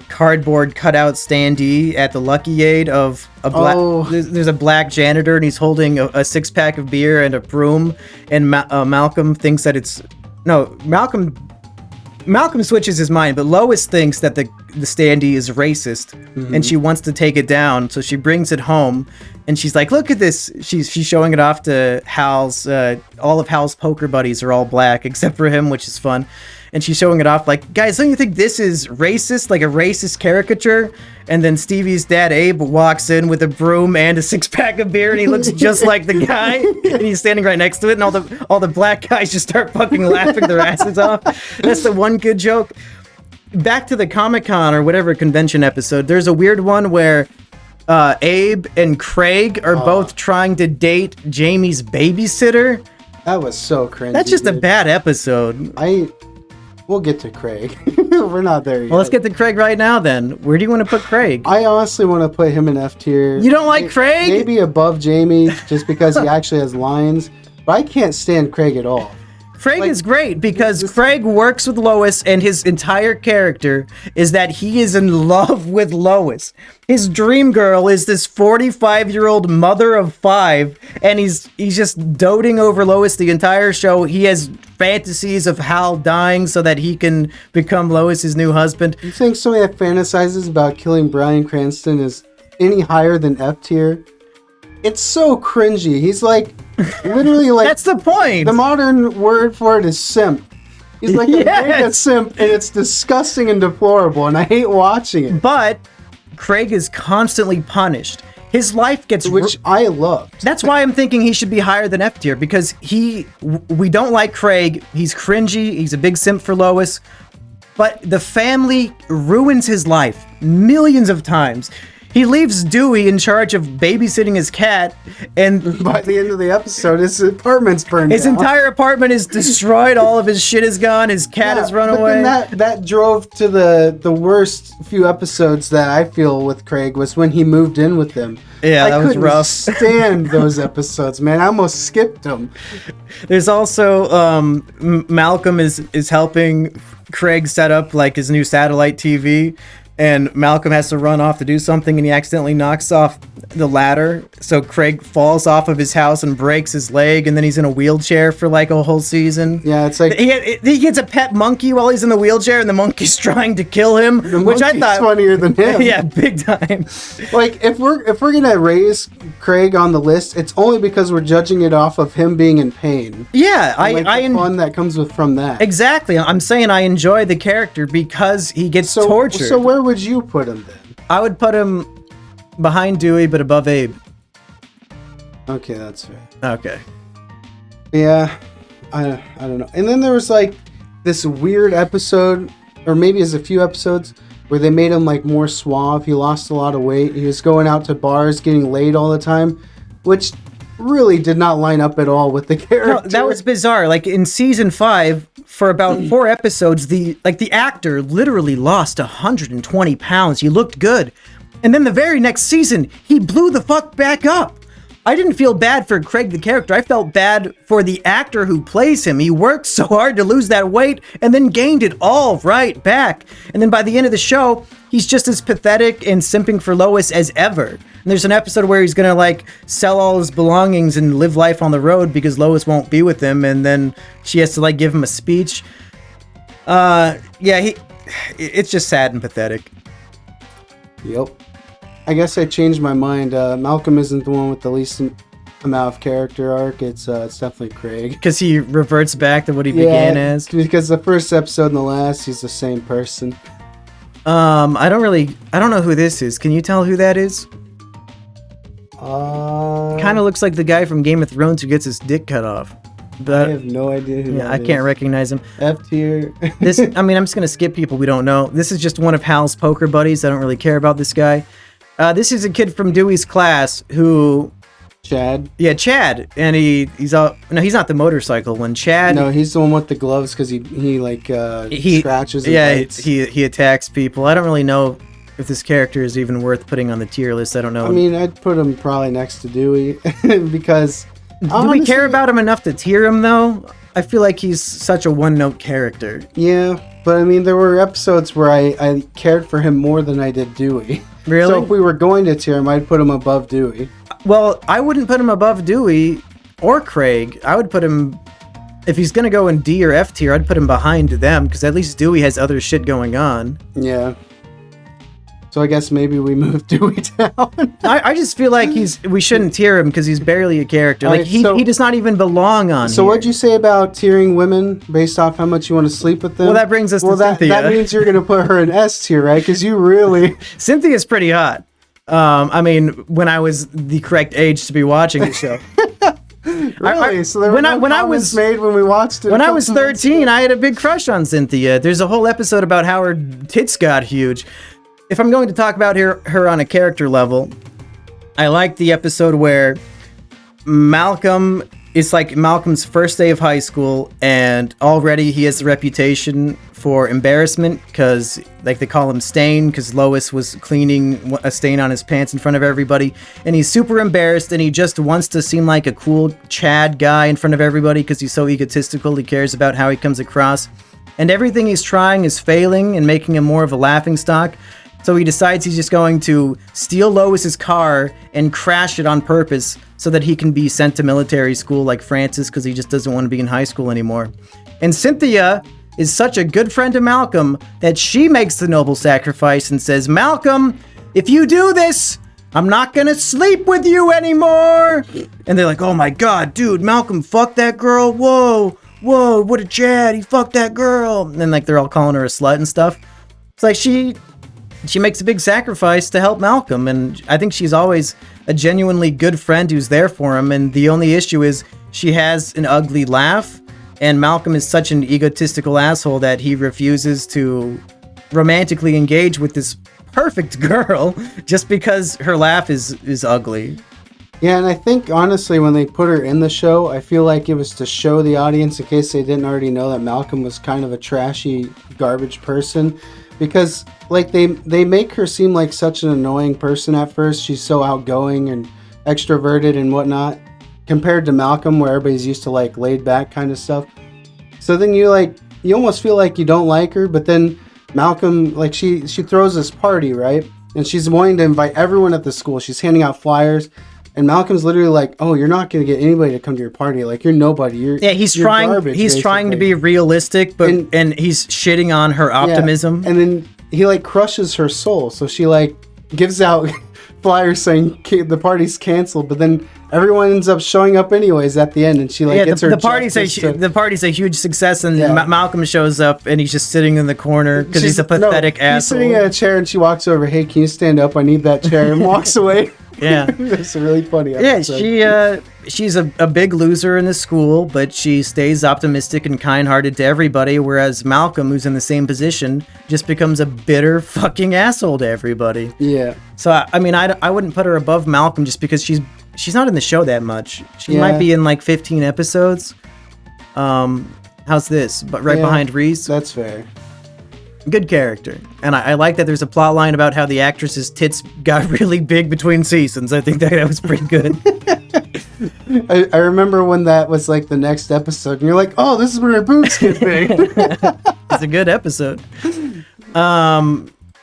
cardboard cutout standee at the Lucky Aid of a black. Oh. There's a black janitor, and he's holding a 6-pack of beer and a broom, and Malcolm thinks that it's. No, Malcolm switches his mind, but Lois thinks that the standee is racist, and she wants to take it down, so she brings it home, and she's like, look at this. She's showing it off to Hal's, all of Hal's poker buddies are all black, except for him, which is fun. And she's showing it off like, guys, don't you think this is racist? Like a racist caricature? And then Stevie's dad, Abe, walks in with a broom and a 6-pack of beer, and he looks just like the guy. And he's standing right next to it, and all the black guys just start fucking laughing their asses off. That's the one good joke. Back to the Comic-Con or whatever convention episode, there's a weird one where Abe and Craig are both trying to date Jamie's babysitter. That was so cringy. That's just a bad episode. We'll get to Craig. We're not there yet. Well, let's get to Craig right now then. Where do you want to put Craig? I honestly want to put him in F tier. You don't like Craig? Maybe above Jamie, just because he actually has lines. But I can't stand Craig at all. Craig is great because Craig works with Lois, and his entire character is that he is in love with Lois. His dream girl is this 45-year-old mother of 5, and he's just doting over Lois the entire show. He has fantasies of Hal dying so that he can become Lois's new husband. You think somebody that fantasizes about killing Bryan Cranston is any higher than F tier? It's so cringy. He's like, literally like... That's the point. The modern word for it is simp. He's like a mega simp, and it's disgusting and deplorable, and I hate watching it. But Craig is constantly punished. His life gets... Which I love. That's why I'm thinking he should be higher than F tier, because we don't like Craig. He's cringy. He's a big simp for Lois. But the family ruins his life millions of times. He leaves Dewey in charge of babysitting his cat, and by the end of the episode, his apartment's burned his down. entire apartment is destroyed. All of his shit is gone. His cat has run away. Then that drove to the worst few episodes that I feel with Craig was when he moved in with them. Yeah, that was rough. I couldn't stand those episodes, man. I almost skipped them. There's also Malcolm is helping Craig set up like his new satellite TV. And Malcolm has to run off to do something, and he accidentally knocks off the ladder. So Craig falls off of his house and breaks his leg, and then he's in a wheelchair for like a whole season. Yeah, it's like he gets a pet monkey while he's in the wheelchair, and the monkey's trying to kill him, which I thought funnier than him. Yeah, big time. Like if we're gonna raise Craig on the list, it's only because we're judging it off of him being in pain. Yeah, the fun that comes from that. Exactly. I'm saying I enjoy the character because he gets tortured. So where would you put him then? I would put him behind Dewey, but above Abe. Okay, that's fair. Okay. Yeah, I don't know. And then there was like this weird episode, or maybe it's a few episodes, where they made him like more suave. He lost a lot of weight. He was going out to bars, getting laid all the time, which really did not line up at all with the character. No, that was bizarre. Like in season 5, for about 4 episodes, the actor literally lost 120 pounds. He looked good. And then the very next season, he blew the fuck back up. I didn't feel bad for Craig the character. I felt bad for the actor who plays him. He worked so hard to lose that weight and then gained it all right back. And then by the end of the show, he's just as pathetic and simping for Lois as ever. And there's an episode where he's gonna like sell all his belongings and live life on the road because Lois won't be with him, and then she has to like give him a speech. It's just sad and pathetic. Yep. I guess I changed my mind. Malcolm isn't the one with the least amount of character arc. It's definitely Craig. Because he reverts back to what he began as. Because the first episode and the last, he's the same person. I don't know who this is. Can you tell who that is? Kind of looks like the guy from Game of Thrones who gets his dick cut off. But I have no idea who that is. I can't recognize him. F tier. I'm just going to skip people we don't know. This is just one of Hal's poker buddies. I don't really care about this guy. This is a kid from Dewey's class who... Chad? Yeah, Chad. And he's not the motorcycle one. Chad... No, he's the one with the gloves because he scratches and bites. He attacks people. I don't really know if this character is even worth putting on the tier list. I don't know. I mean, I'd put him probably next to Dewey because... Do we care about him enough to tier him, though? I feel like he's such a one-note character. Yeah, but I mean, there were episodes where I cared for him more than I did Dewey. Really? So if we were going to tier him, I'd put him above Dewey. Well, I wouldn't put him above Dewey or Craig. I would put him... If he's going to go in D or F tier, I'd put him behind them, because at least Dewey has other shit going on. Yeah. So I guess maybe we move Dewey down. I just feel like we shouldn't tier him because he's barely a character. Like he does not even belong on. So what'd you say about tiering women based off how much you want to sleep with them? Well, that brings us to Cynthia. That means you're gonna put her in S tier, right? Because you really Cynthia's pretty hot. I mean, when I was the correct age to be watching the show. Really? So there were no comments made when we watched it. When I was 13, I had a big crush on Cynthia. There's a whole episode about how her tits got huge. If I'm going to talk about her on a character level, I like the episode where Malcolm it's like Malcolm's first day of high school, and already he has the reputation for embarrassment because, like, they call him Stain because Lois was cleaning a stain on his pants in front of everybody, and he's super embarrassed, and he just wants to seem like a cool Chad guy in front of everybody because he's so egotistical. He cares about how he comes across, and everything he's trying is failing and making him more of a laughingstock. So he decides he's just going to steal Lois's car and crash it on purpose so that he can be sent to military school like Francis because he just doesn't want to be in high school anymore. And Cynthia is such a good friend to Malcolm that she makes the noble sacrifice and says, Malcolm, if you do this, I'm not gonna sleep with you anymore. And they're like, oh my God, dude, Malcolm fucked that girl. Whoa, what a Chad. He fucked that girl. And then, like, they're all calling her a slut and stuff. It's like she makes a big sacrifice to help Malcolm, and I think she's always a genuinely good friend who's there for him, and the only issue is she has an ugly laugh, and Malcolm is such an egotistical asshole that he refuses to romantically engage with this perfect girl just because her laugh is ugly. Yeah, and I think, honestly, when they put her in the show, I feel like it was to show the audience, in case they didn't already know, that Malcolm was kind of a trashy, garbage person. Because, like, they make her seem like such an annoying person at first. She's so outgoing and extroverted and whatnot, compared to Malcolm, where everybody's used to, like, laid back kind of stuff. So then you almost feel like you don't like her, but then Malcolm, like, she throws this party, right? And she's wanting to invite everyone at the school. She's handing out flyers. And Malcolm's literally like, "Oh, you're not going to get anybody to come to your party. Like, you're nobody. You're trying. Garbage, he's basically. trying to be realistic, but and he's shitting on her optimism. Yeah. And then he, like, crushes her soul. So she, like, gives out flyers saying the party's canceled, but then everyone ends up showing up anyways at the end, and she, like, gets her. The party's a huge success, and Malcolm shows up, and he's just sitting in the corner because he's a pathetic asshole. He's sitting in a chair, and she walks over. Hey, can you stand up? I need that chair, and walks away. Yeah. It's a really funny episode. Yeah, she's a big loser in the school, but she stays optimistic and kind-hearted to everybody, whereas Malcolm, who's in the same position, just becomes a bitter fucking asshole to everybody. Yeah. So, I mean, I wouldn't put her above Malcolm just because she's not in the show that much. She might be in, like, 15 episodes. How's this? But right behind Reese. That's fair. Good character. And I like that there's a plot line about how the actress's tits got really big between seasons. I think that was pretty good. I remember when that was, like, the next episode, and you're like, oh, this is when her boobs get big. It's a good episode.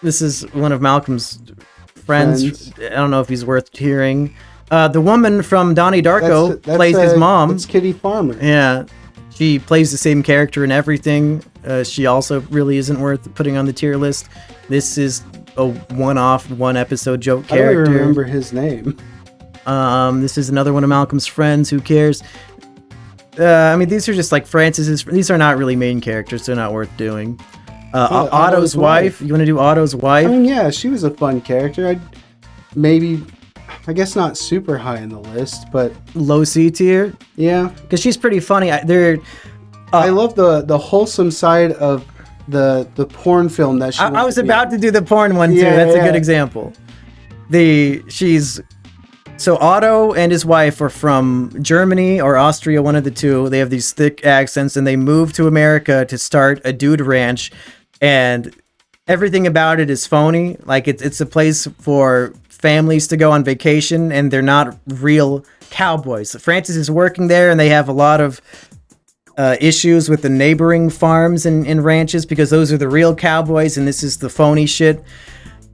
This is one of Malcolm's friends. I don't know if he's worth hearing. The woman from Donnie Darko plays his mom. It's Kitty Farmer. Yeah. She plays the same character in everything. She also really isn't worth putting on the tier list. This is a one-off, one-episode joke character. I don't even remember his name. This is another one of Malcolm's friends. Who cares? I mean, these are just like Francis's. These are not really main characters. They're not worth doing. Otto's wife. You want to do Otto's wife? I mean, yeah, she was a fun character. I guess not super high in the list, but low C tier. Yeah, because she's pretty funny. I love the wholesome side of the porn film that she. I was about to do the porn one too. That's a good example. So Otto and his wife are from Germany or Austria, one of the two. They have these thick accents, and they moved to America to start a dude ranch, and everything about it is phony. Like, it's a place for families to go on vacation, and they're not real cowboys. Francis is working there, and they have a lot of issues with the neighboring farms and ranches because those are the real cowboys, and this is the phony shit.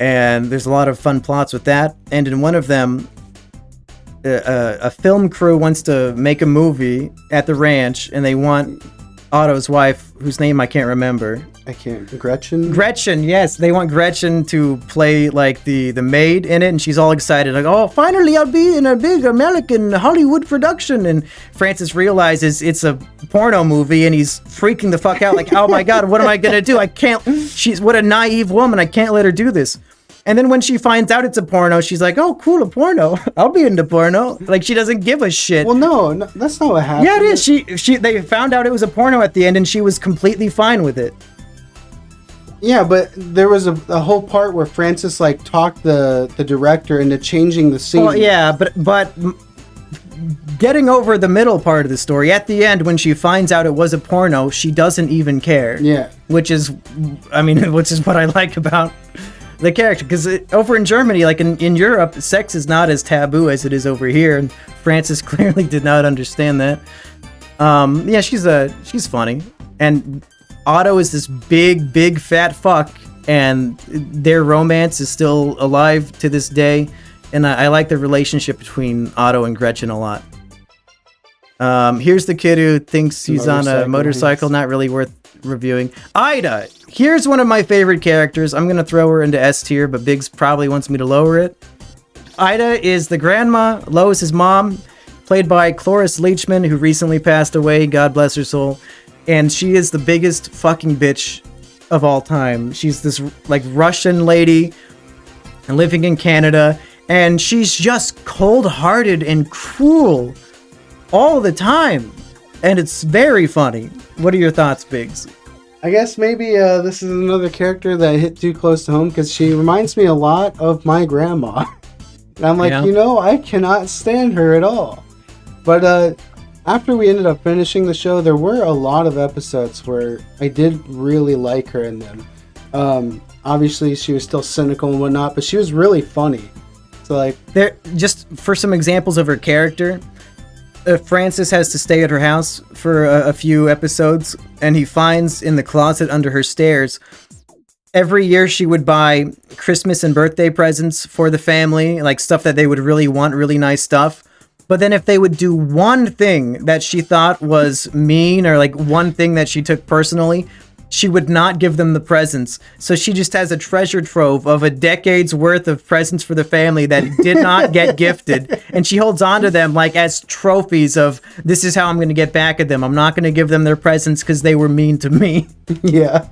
And there's a lot of fun plots with that. And in one of them, a film crew wants to make a movie at the ranch, and they want Otto's wife, whose name I can't remember. Gretchen? Gretchen, yes. They want Gretchen to play, like, the maid in it, and she's all excited. Like, oh, finally I'll be in a big American Hollywood production. And Francis realizes it's a porno movie, and he's freaking the fuck out. Like, oh my God, what am I going to do? I can't. What a naive woman. I can't let her do this. And then when she finds out it's a porno, she's like, oh, cool, a porno. I'll be into porno. Like, she doesn't give a shit. Well, no, that's not what happened. Yeah, it is. They found out it was a porno at the end, and she was completely fine with it. Yeah, but there was a whole part where Francis, like, talked the director into changing the scene. Well, yeah, but getting over the middle part of the story, at the end, when she finds out it was a porno, she doesn't even care. Yeah. Which is what I like about the character. Because over in Germany, like in Europe, sex is not as taboo as it is over here. And Frances clearly did not understand that. Yeah, she's funny. And Otto is this big fat fuck. And their romance is still alive to this day. And I like the relationship between Otto and Gretchen a lot. Here's the kid who thinks he's on a motorcycle, not really worth reviewing. Ida! Here's one of my favorite characters. I'm going to throw her into S tier, but Biggs probably wants me to lower it. Ida is the grandma, Lois's mom, played by Cloris Leachman, who recently passed away, God bless her soul. And she is the biggest fucking bitch of all time. She's this like Russian lady living in Canada. And she's just cold-hearted and cruel all the time. And it's very funny. What are your thoughts, Biggs? I guess maybe this is another character that hit too close to home because she reminds me a lot of my grandma. And I'm like, I cannot stand her at all. But after we ended up finishing the show, there were a lot of episodes where I did really like her in them. Obviously, she was still cynical and whatnot, but she was really funny. So like, there, just for some examples of her character, Frances has to stay at her house for a few episodes, and he finds in the closet under her stairs. Every year she would buy Christmas and birthday presents for the family, like stuff that they would really want, really nice stuff. But then if they would do one thing that she thought was mean or like one thing that she took personally, she would not give them the presents. So she just has a treasure trove of a decade's worth of presents for the family that did not get gifted. And she holds on to them like as trophies of, this is how I'm going to get back at them. I'm not going to give them their presents because they were mean to me. Yeah.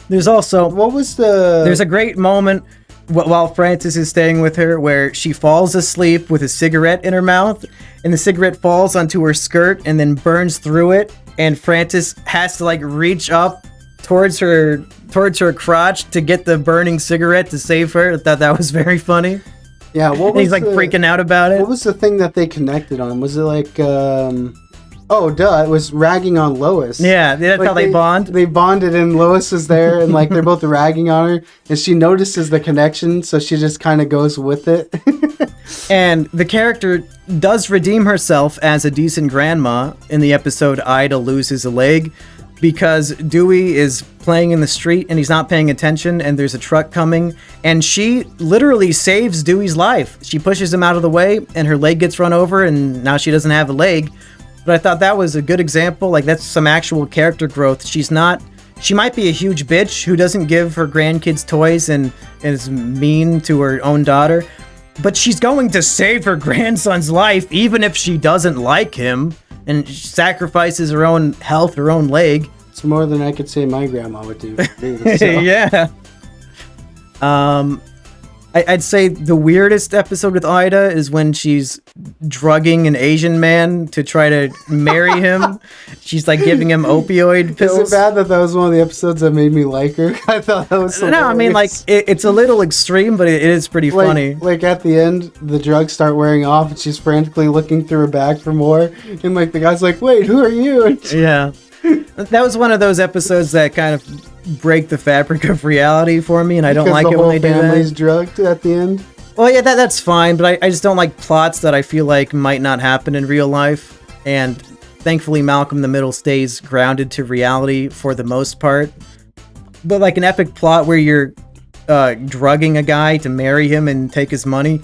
There's also... There's a great moment while Frances is staying with her where she falls asleep with a cigarette in her mouth. And the cigarette falls onto her skirt and then burns through it. And Frances has to like reach up towards her crotch to get the burning cigarette to save her. I thought that was very funny. Yeah, he's like freaking out about it. What was the thing that they connected on? Was it like it was ragging on Lois. Yeah, that's like how they bond. They bonded and Lois is there and like they're both ragging on her and she notices the connection, so she just kind of goes with it. And the character does redeem herself as a decent grandma in the episode Ida Loses a Leg, because Dewey is playing in the street and he's not paying attention and there's a truck coming and she literally saves Dewey's life. She pushes him out of the way and her leg gets run over and now she doesn't have a leg. But I thought that was a good example. Like, that's some actual character growth. She might be a huge bitch who doesn't give her grandkids toys and is mean to her own daughter, but she's going to save her grandson's life even if she doesn't like him. And sacrifices her own health, her own leg. It's more than I could say my grandma would do. Yeah. I'd say the weirdest episode with Ida is when she's drugging an Asian man to try to marry him. She's like giving him opioid pills. Is it bad that was one of the episodes that made me like her? I thought that was so No, I mean, like, it's a little extreme, but it is pretty funny. Like, at the end, the drugs start wearing off, and she's frantically looking through her bag for more. And, like, the guy's like, wait, who are you? Yeah. That was one of those episodes that kind of break the fabric of reality for me, and I don't like it when they do that. The whole family's drugged at the end? Well, yeah, that's fine, but I just don't like plots that I feel like might not happen in real life. And thankfully, Malcolm in the Middle stays grounded to reality for the most part. But like an epic plot where you're drugging a guy to marry him and take his money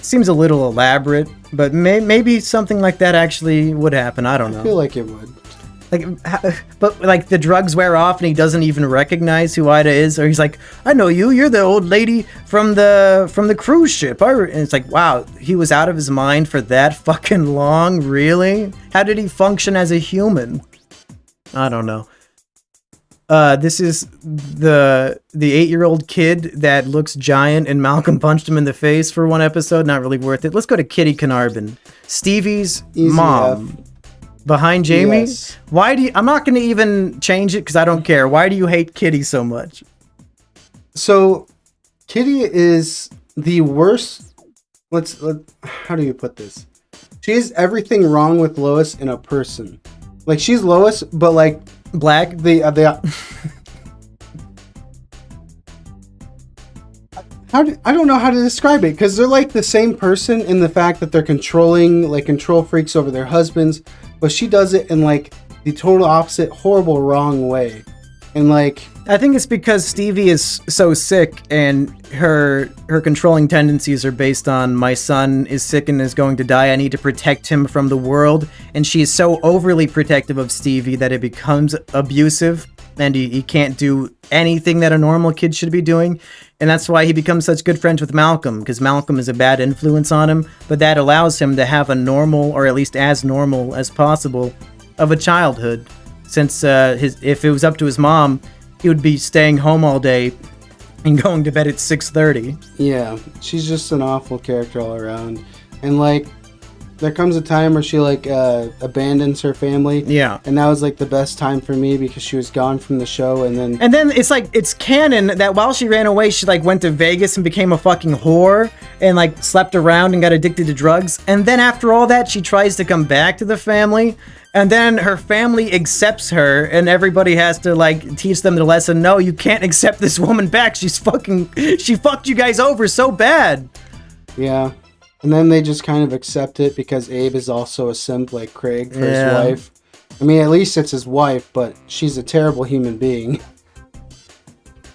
seems a little elaborate, but maybe something like that actually would happen. I don't know. I feel like it would. But like the drugs wear off and he doesn't even recognize who Ida is, or he's like, I know you, you're the old lady from the cruise ship. And it's like, wow, he was out of his mind for that fucking long, really? How did he function as a human? I don't know. This is the 8-year-old kid that looks giant and Malcolm punched him in the face for one episode. Not really worth it. Let's go to Kitty Carnarvon, Stevie's mom. F. Behind Jamie? Yes. Why do you... I'm not going to even change it because I don't care. Why do you hate Kitty so much? So, Kitty is the worst... How do you put this? She has everything wrong with Lois in a person. Like, she's Lois, but like Black. I don't know how to describe it, because they're like the same person in the fact that they're control freaks over their husbands, but she does it in like the total opposite, horrible, wrong way. And like, I think it's because Stevie is so sick, and her controlling tendencies are based on, my son is sick and is going to die, I need to protect him from the world, and she is so overly protective of Stevie that it becomes abusive, and he can't do anything that a normal kid should be doing. And that's why he becomes such good friends with Malcolm, because Malcolm is a bad influence on him, but that allows him to have a normal, or at least as normal as possible, of a childhood. Since if it was up to his mom, he would be staying home all day and going to bed at 6:30. Yeah, she's just an awful character all around. And like, there comes a time where she like abandons her family. Yeah. And that was like the best time for me, because she was gone from the show, and then it's like, it's canon that while she ran away, she like went to Vegas and became a fucking whore and like slept around and got addicted to drugs. And then after all that, she tries to come back to the family, and then her family accepts her, and everybody has to like teach them the lesson. No, you can't accept this woman back. She fucked you guys over so bad. Yeah. And then they just kind of accept it because Abe is also a simp like Craig for his wife. I mean, at least it's his wife, but she's a terrible human being.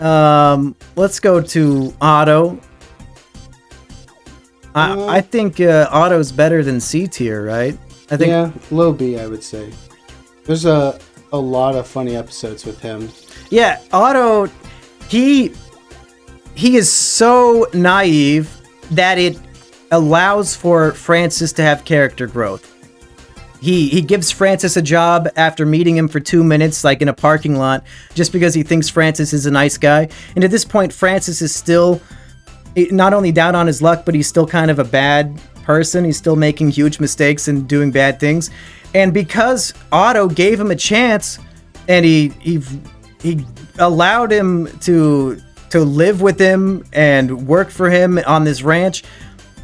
Let's go to Otto. I think Otto's better than C tier, right? I think. Yeah, low B, I would say. There's a lot of funny episodes with him. Yeah, Otto, he is so naive that it allows for Francis to have character growth. He gives Francis a job after meeting him for 2 minutes, like in a parking lot, just because he thinks Francis is a nice guy. And at this point, Francis is still not only down on his luck, but he's still kind of a bad person. He's still making huge mistakes and doing bad things. And because Otto gave him a chance, and he allowed him to live with him and work for him on this ranch,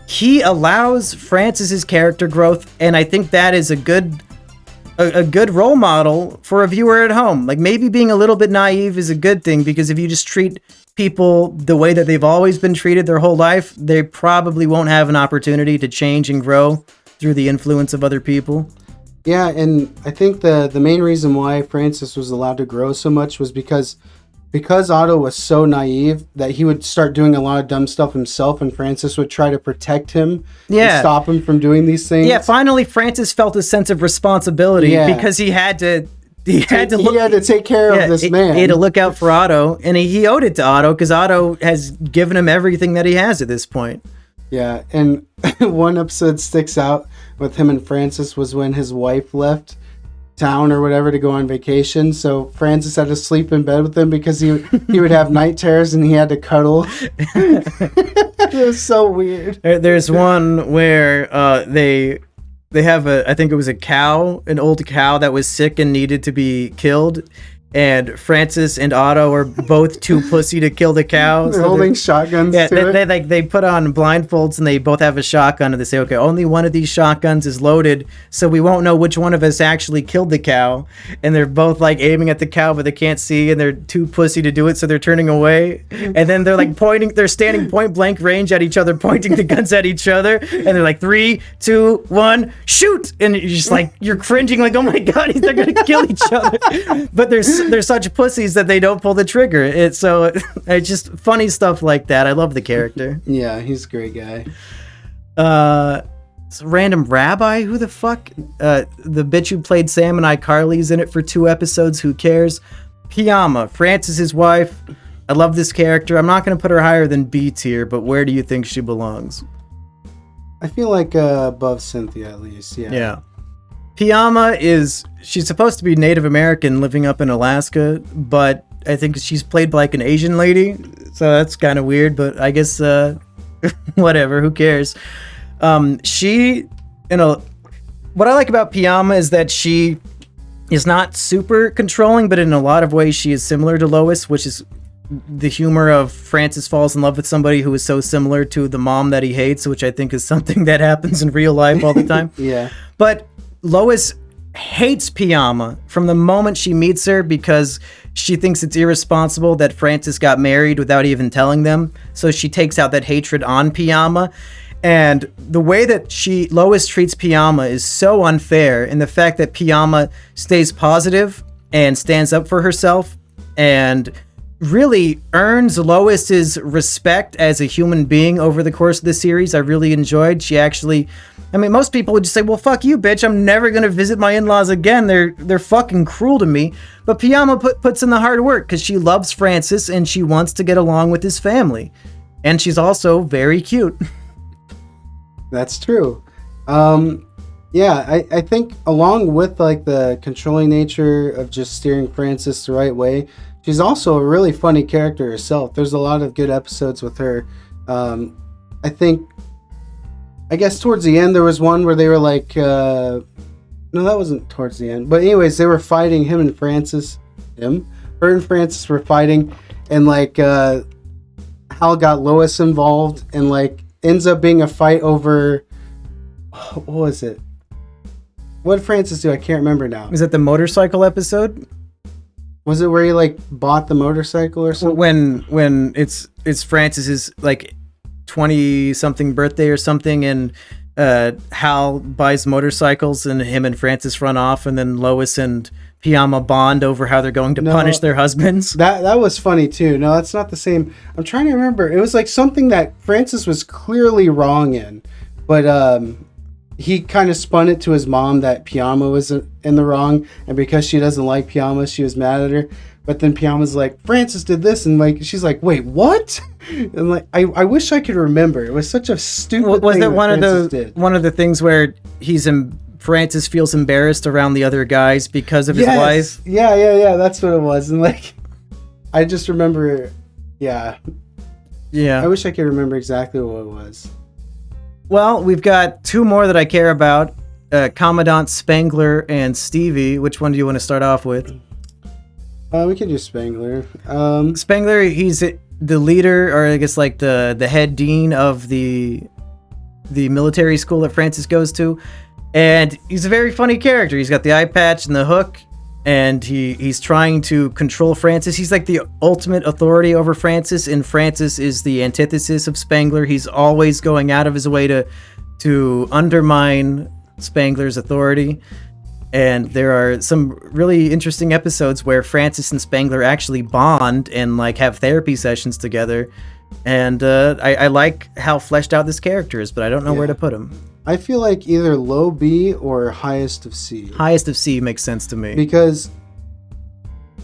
he allows Francis's character growth, and I think that is a good role model for a viewer at home. Like, maybe being a little bit naive is a good thing, because if you just treat people the way that they've always been treated their whole life, they probably won't have an opportunity to change and grow through the influence of other people. Yeah, and I think the main reason why Francis was allowed to grow so much was because Otto was so naive that he would start doing a lot of dumb stuff himself, and Francis would try to protect him and stop him from doing these things. Yeah, finally Francis felt a sense of responsibility because he had to take care of this man. He had to look out for Otto, and he owed it to Otto, because Otto has given him everything that he has at this point. Yeah, and one episode sticks out with him and Francis was when his wife left town or whatever to go on vacation, so Francis had to sleep in bed with him because he would have night terrors and he had to cuddle. It was so weird. There's one where they have I think it was an old cow that was sick and needed to be killed, and Francis and Otto are both too pussy to kill the cow. They're holding shotguns. Yeah, they put on blindfolds and they both have a shotgun, and they say, okay, only one of these shotguns is loaded, so we won't know which one of us actually killed the cow. And they're both like aiming at the cow, but they can't see, and they're too pussy to do it, so they're turning away. And then they're like they're standing point blank range at each other, pointing the guns at each other, and they're like 3, 2, 1, shoot! And you're just like, you're cringing like, oh my god, they're gonna kill each other. But they're such pussies that they don't pull the trigger. It's just funny stuff like that. I love the character. Yeah, he's a great guy. It's a random rabbi. Who the fuck? The bitch who played Sam and iCarly's in it for 2 episodes. Who cares? Piyama, Francis's wife. I love this character. I'm not going to put her higher than B tier, but where do you think she belongs? I feel like above Cynthia, at least. Yeah. Piyama she's supposed to be Native American living up in Alaska, but I think she's played by like an Asian lady, so that's kind of weird, but I guess whatever, who cares. What I like about Piyama is that she is not super controlling, but in a lot of ways she is similar to Lois, which is the humor of Francis falls in love with somebody who is so similar to the mom that he hates, which I think is something that happens in real life all the time. Yeah. But Lois hates Piyama from the moment she meets her because she thinks it's irresponsible that Francis got married without even telling them. So she takes out that hatred on Piyama. And the way that Lois treats Piyama is so unfair, and the fact that Piyama stays positive and stands up for herself and really earns Lois's respect as a human being over the course of the series, I really enjoyed. She actually, I mean, most people would just say, well, fuck you, bitch. I'm never going to visit my in-laws again. They're fucking cruel to me. But Piyama puts in the hard work because she loves Francis and she wants to get along with his family. And she's also very cute. That's true. Yeah, I think along with like the controlling nature of just steering Francis the right way, she's also a really funny character herself. There's a lot of good episodes with her. I guess towards the end there was one where they were like, no, that wasn't towards the end. But anyways, they were fighting, her and Francis were fighting, and like Hal got Lois involved, and like ends up being a fight over, what was it? What did Francis do? I can't remember now. Is that the motorcycle episode? Was it where he like bought the motorcycle or something? When it's Francis's like 20-something birthday or something, and Hal buys motorcycles and him and Francis run off, and then Lois and Piyama bond over how they're going to punish their husbands. That was funny too. No, that's not the same. I'm trying to remember. It was like something that Francis was clearly wrong in, but he kind of spun it to his mom that Piyama was in the wrong, and because she doesn't like Piyama, she was mad at her. But then Piyama's like, Francis did this, and like she's like, wait, what? And like I wish I could remember. It was such a stupid was thing. that one of the things where Francis feels embarrassed around the other guys because of his wife? Yeah, that's what it was. And like I just remember, yeah. I wish I could remember exactly what it was. Well, we've got two more that I care about. Commandant Spangler and Stevie. Which one do you want to start off with? We could do Spangler. Spangler, he's the leader, or I guess like the head dean of the military school that Francis goes to. And he's a very funny character. He's got the eye patch and the hook, and he's trying to control Francis. He's like the ultimate authority over Francis, and Francis is the antithesis of Spangler. He's always going out of his way to undermine Spangler's authority. And there are some really interesting episodes where Francis and Spangler actually bond and like have therapy sessions together. And I like how fleshed out this character is, but I don't know where to put him. I feel like either low B or highest of C. Highest of C makes sense to me. Because,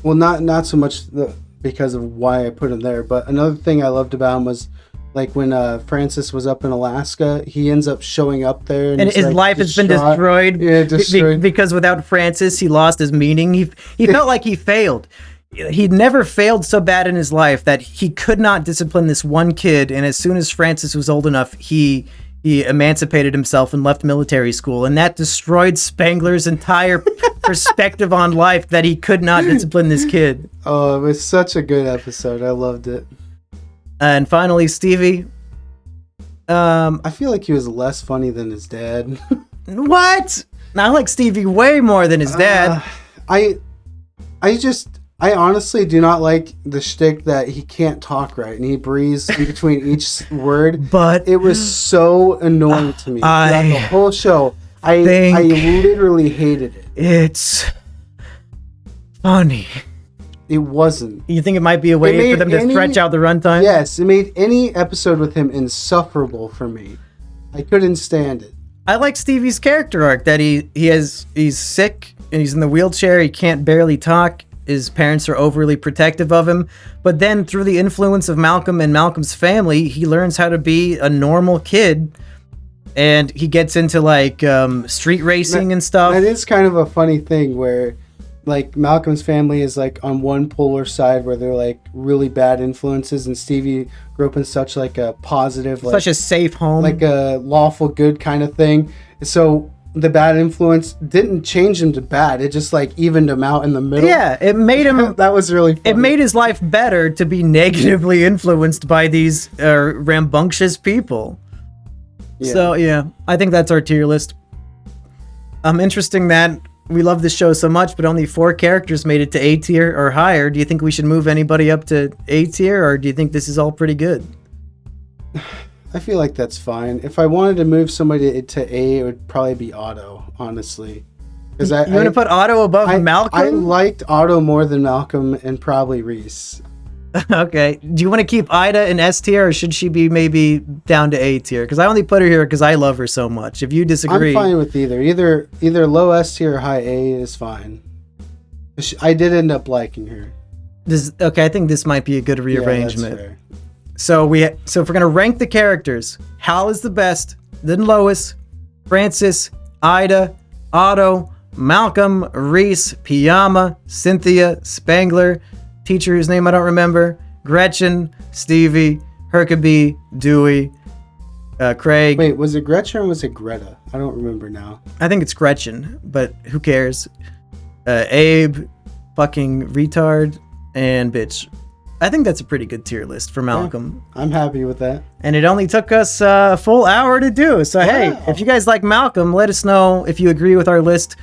well, not so much because of why I put him there, but another thing I loved about him was like when Francis was up in Alaska, he ends up showing up there. And his like life has been destroyed. Yeah, destroyed. Because without Francis, he lost his meaning. He felt like he failed. He'd never failed so bad in his life that he could not discipline this one kid, and as soon as Francis was old enough, he emancipated himself and left military school, and that destroyed Spangler's entire perspective on life, that he could not discipline this kid. Oh, it was such a good episode. I loved it. And finally, Stevie. I feel like he was less funny than his dad. What? I like Stevie way more than his dad. I honestly do not like the shtick that he can't talk right and he breathes in between each word. But it was so annoying to me throughout the whole show. I literally hated it. It's funny. It wasn't. You think it might be a way for them to stretch out the runtime? Yes, it made any episode with him insufferable for me. I couldn't stand it. I like Stevie's character arc, that he's sick and he's in the wheelchair. He can't barely talk. His parents are overly protective of him. But then through the influence of Malcolm and Malcolm's family, he learns how to be a normal kid. And he gets into like street racing and stuff. That is kind of a funny thing where like Malcolm's family is like on one polar side where they're like really bad influences, and Stevie grew up in such like a positive, like, such a safe home, like a lawful good kind of thing. So the bad influence didn't change him to bad. It just like evened him out in the middle. Yeah, it made him. That was really funny. It made his life better to be negatively influenced by these rambunctious people. Yeah. So yeah, I think that's our tier list. Interesting that we love this show so much, but only 4 characters made it to A tier or higher. Do you think we should move anybody up to A tier, or do you think this is all pretty good? I feel like that's fine. If I wanted to move somebody to A, it would probably be Otto, honestly. You want to put Otto above Malcolm? I liked Otto more than Malcolm and probably Reese. Okay. Do you want to keep Ida in S tier, or should she be maybe down to A tier? Because I only put her here because I love her so much. If you disagree, I'm fine with either. Either low S tier or high A is fine. I did end up liking her. Okay, I think this might be a good rearrangement. Yeah, that's fair. So if we're gonna rank the characters, Hal is the best, then Lois, Francis, Ida, Otto, Malcolm, Reese, Piyama, Cynthia, Spangler, teacher whose name I don't remember, Gretchen, Stevie, Herkabee, Dewey, Craig. Wait, was it Gretchen or was it Greta? I don't remember now. I think it's Gretchen, but who cares? Abe, fucking retard, and bitch. I think that's a pretty good tier list for Malcolm. Yeah, I'm happy with that. And it only took us a full hour to do. So, hey, if you guys like Malcolm, let us know if you agree with our list.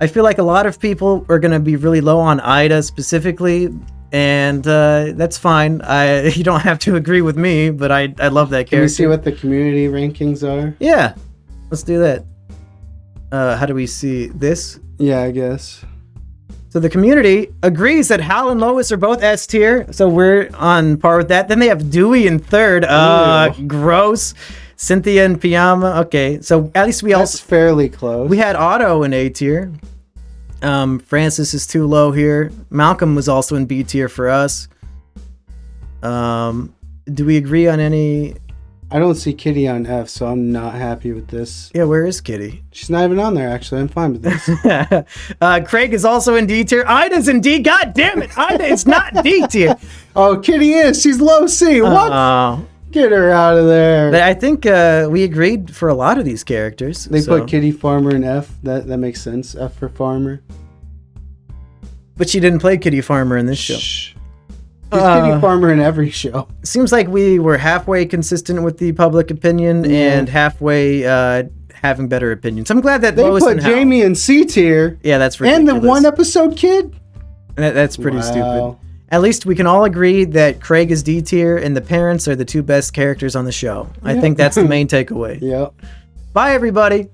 I feel like a lot of people are going to be really low on Ida specifically, and that's fine. You don't have to agree with me, but I love that character. Can we see what the community rankings are? Yeah, let's do that. How do we see this? Yeah, I guess. So the community agrees that Hal and Lois are both S tier, so we're on par with that. Then they have Dewey in third. Gross. Cynthia and Piyama. Okay, so at least That's fairly close. We had Otto in A tier. Francis is too low here. Malcolm was also in B tier for us. Do we agree on any? I don't see Kitty on F, so I'm not happy with this. Yeah, where is Kitty? She's not even on there, actually. I'm fine with this. Craig is also in D tier. Ida's in D. God damn it. Ida is not D tier. Oh, Kitty is. She's low C. What? Get her out of there. But I think we agreed for a lot of these characters. They put Kitty Farmer in F. That makes sense. F for Farmer. But she didn't play Kitty Farmer in this show. Shh. She's Kitty Farmer in every show. Seems like we were halfway consistent with the public opinion and halfway having better opinions. I'm glad that they Lois put and Hal. Jamie in C tier. Yeah, that's ridiculous. And the one episode kid. That's pretty stupid. At least we can all agree that Craig is D tier and the parents are the 2 best characters on the show. I think that's the main takeaway. Yep. Bye, everybody.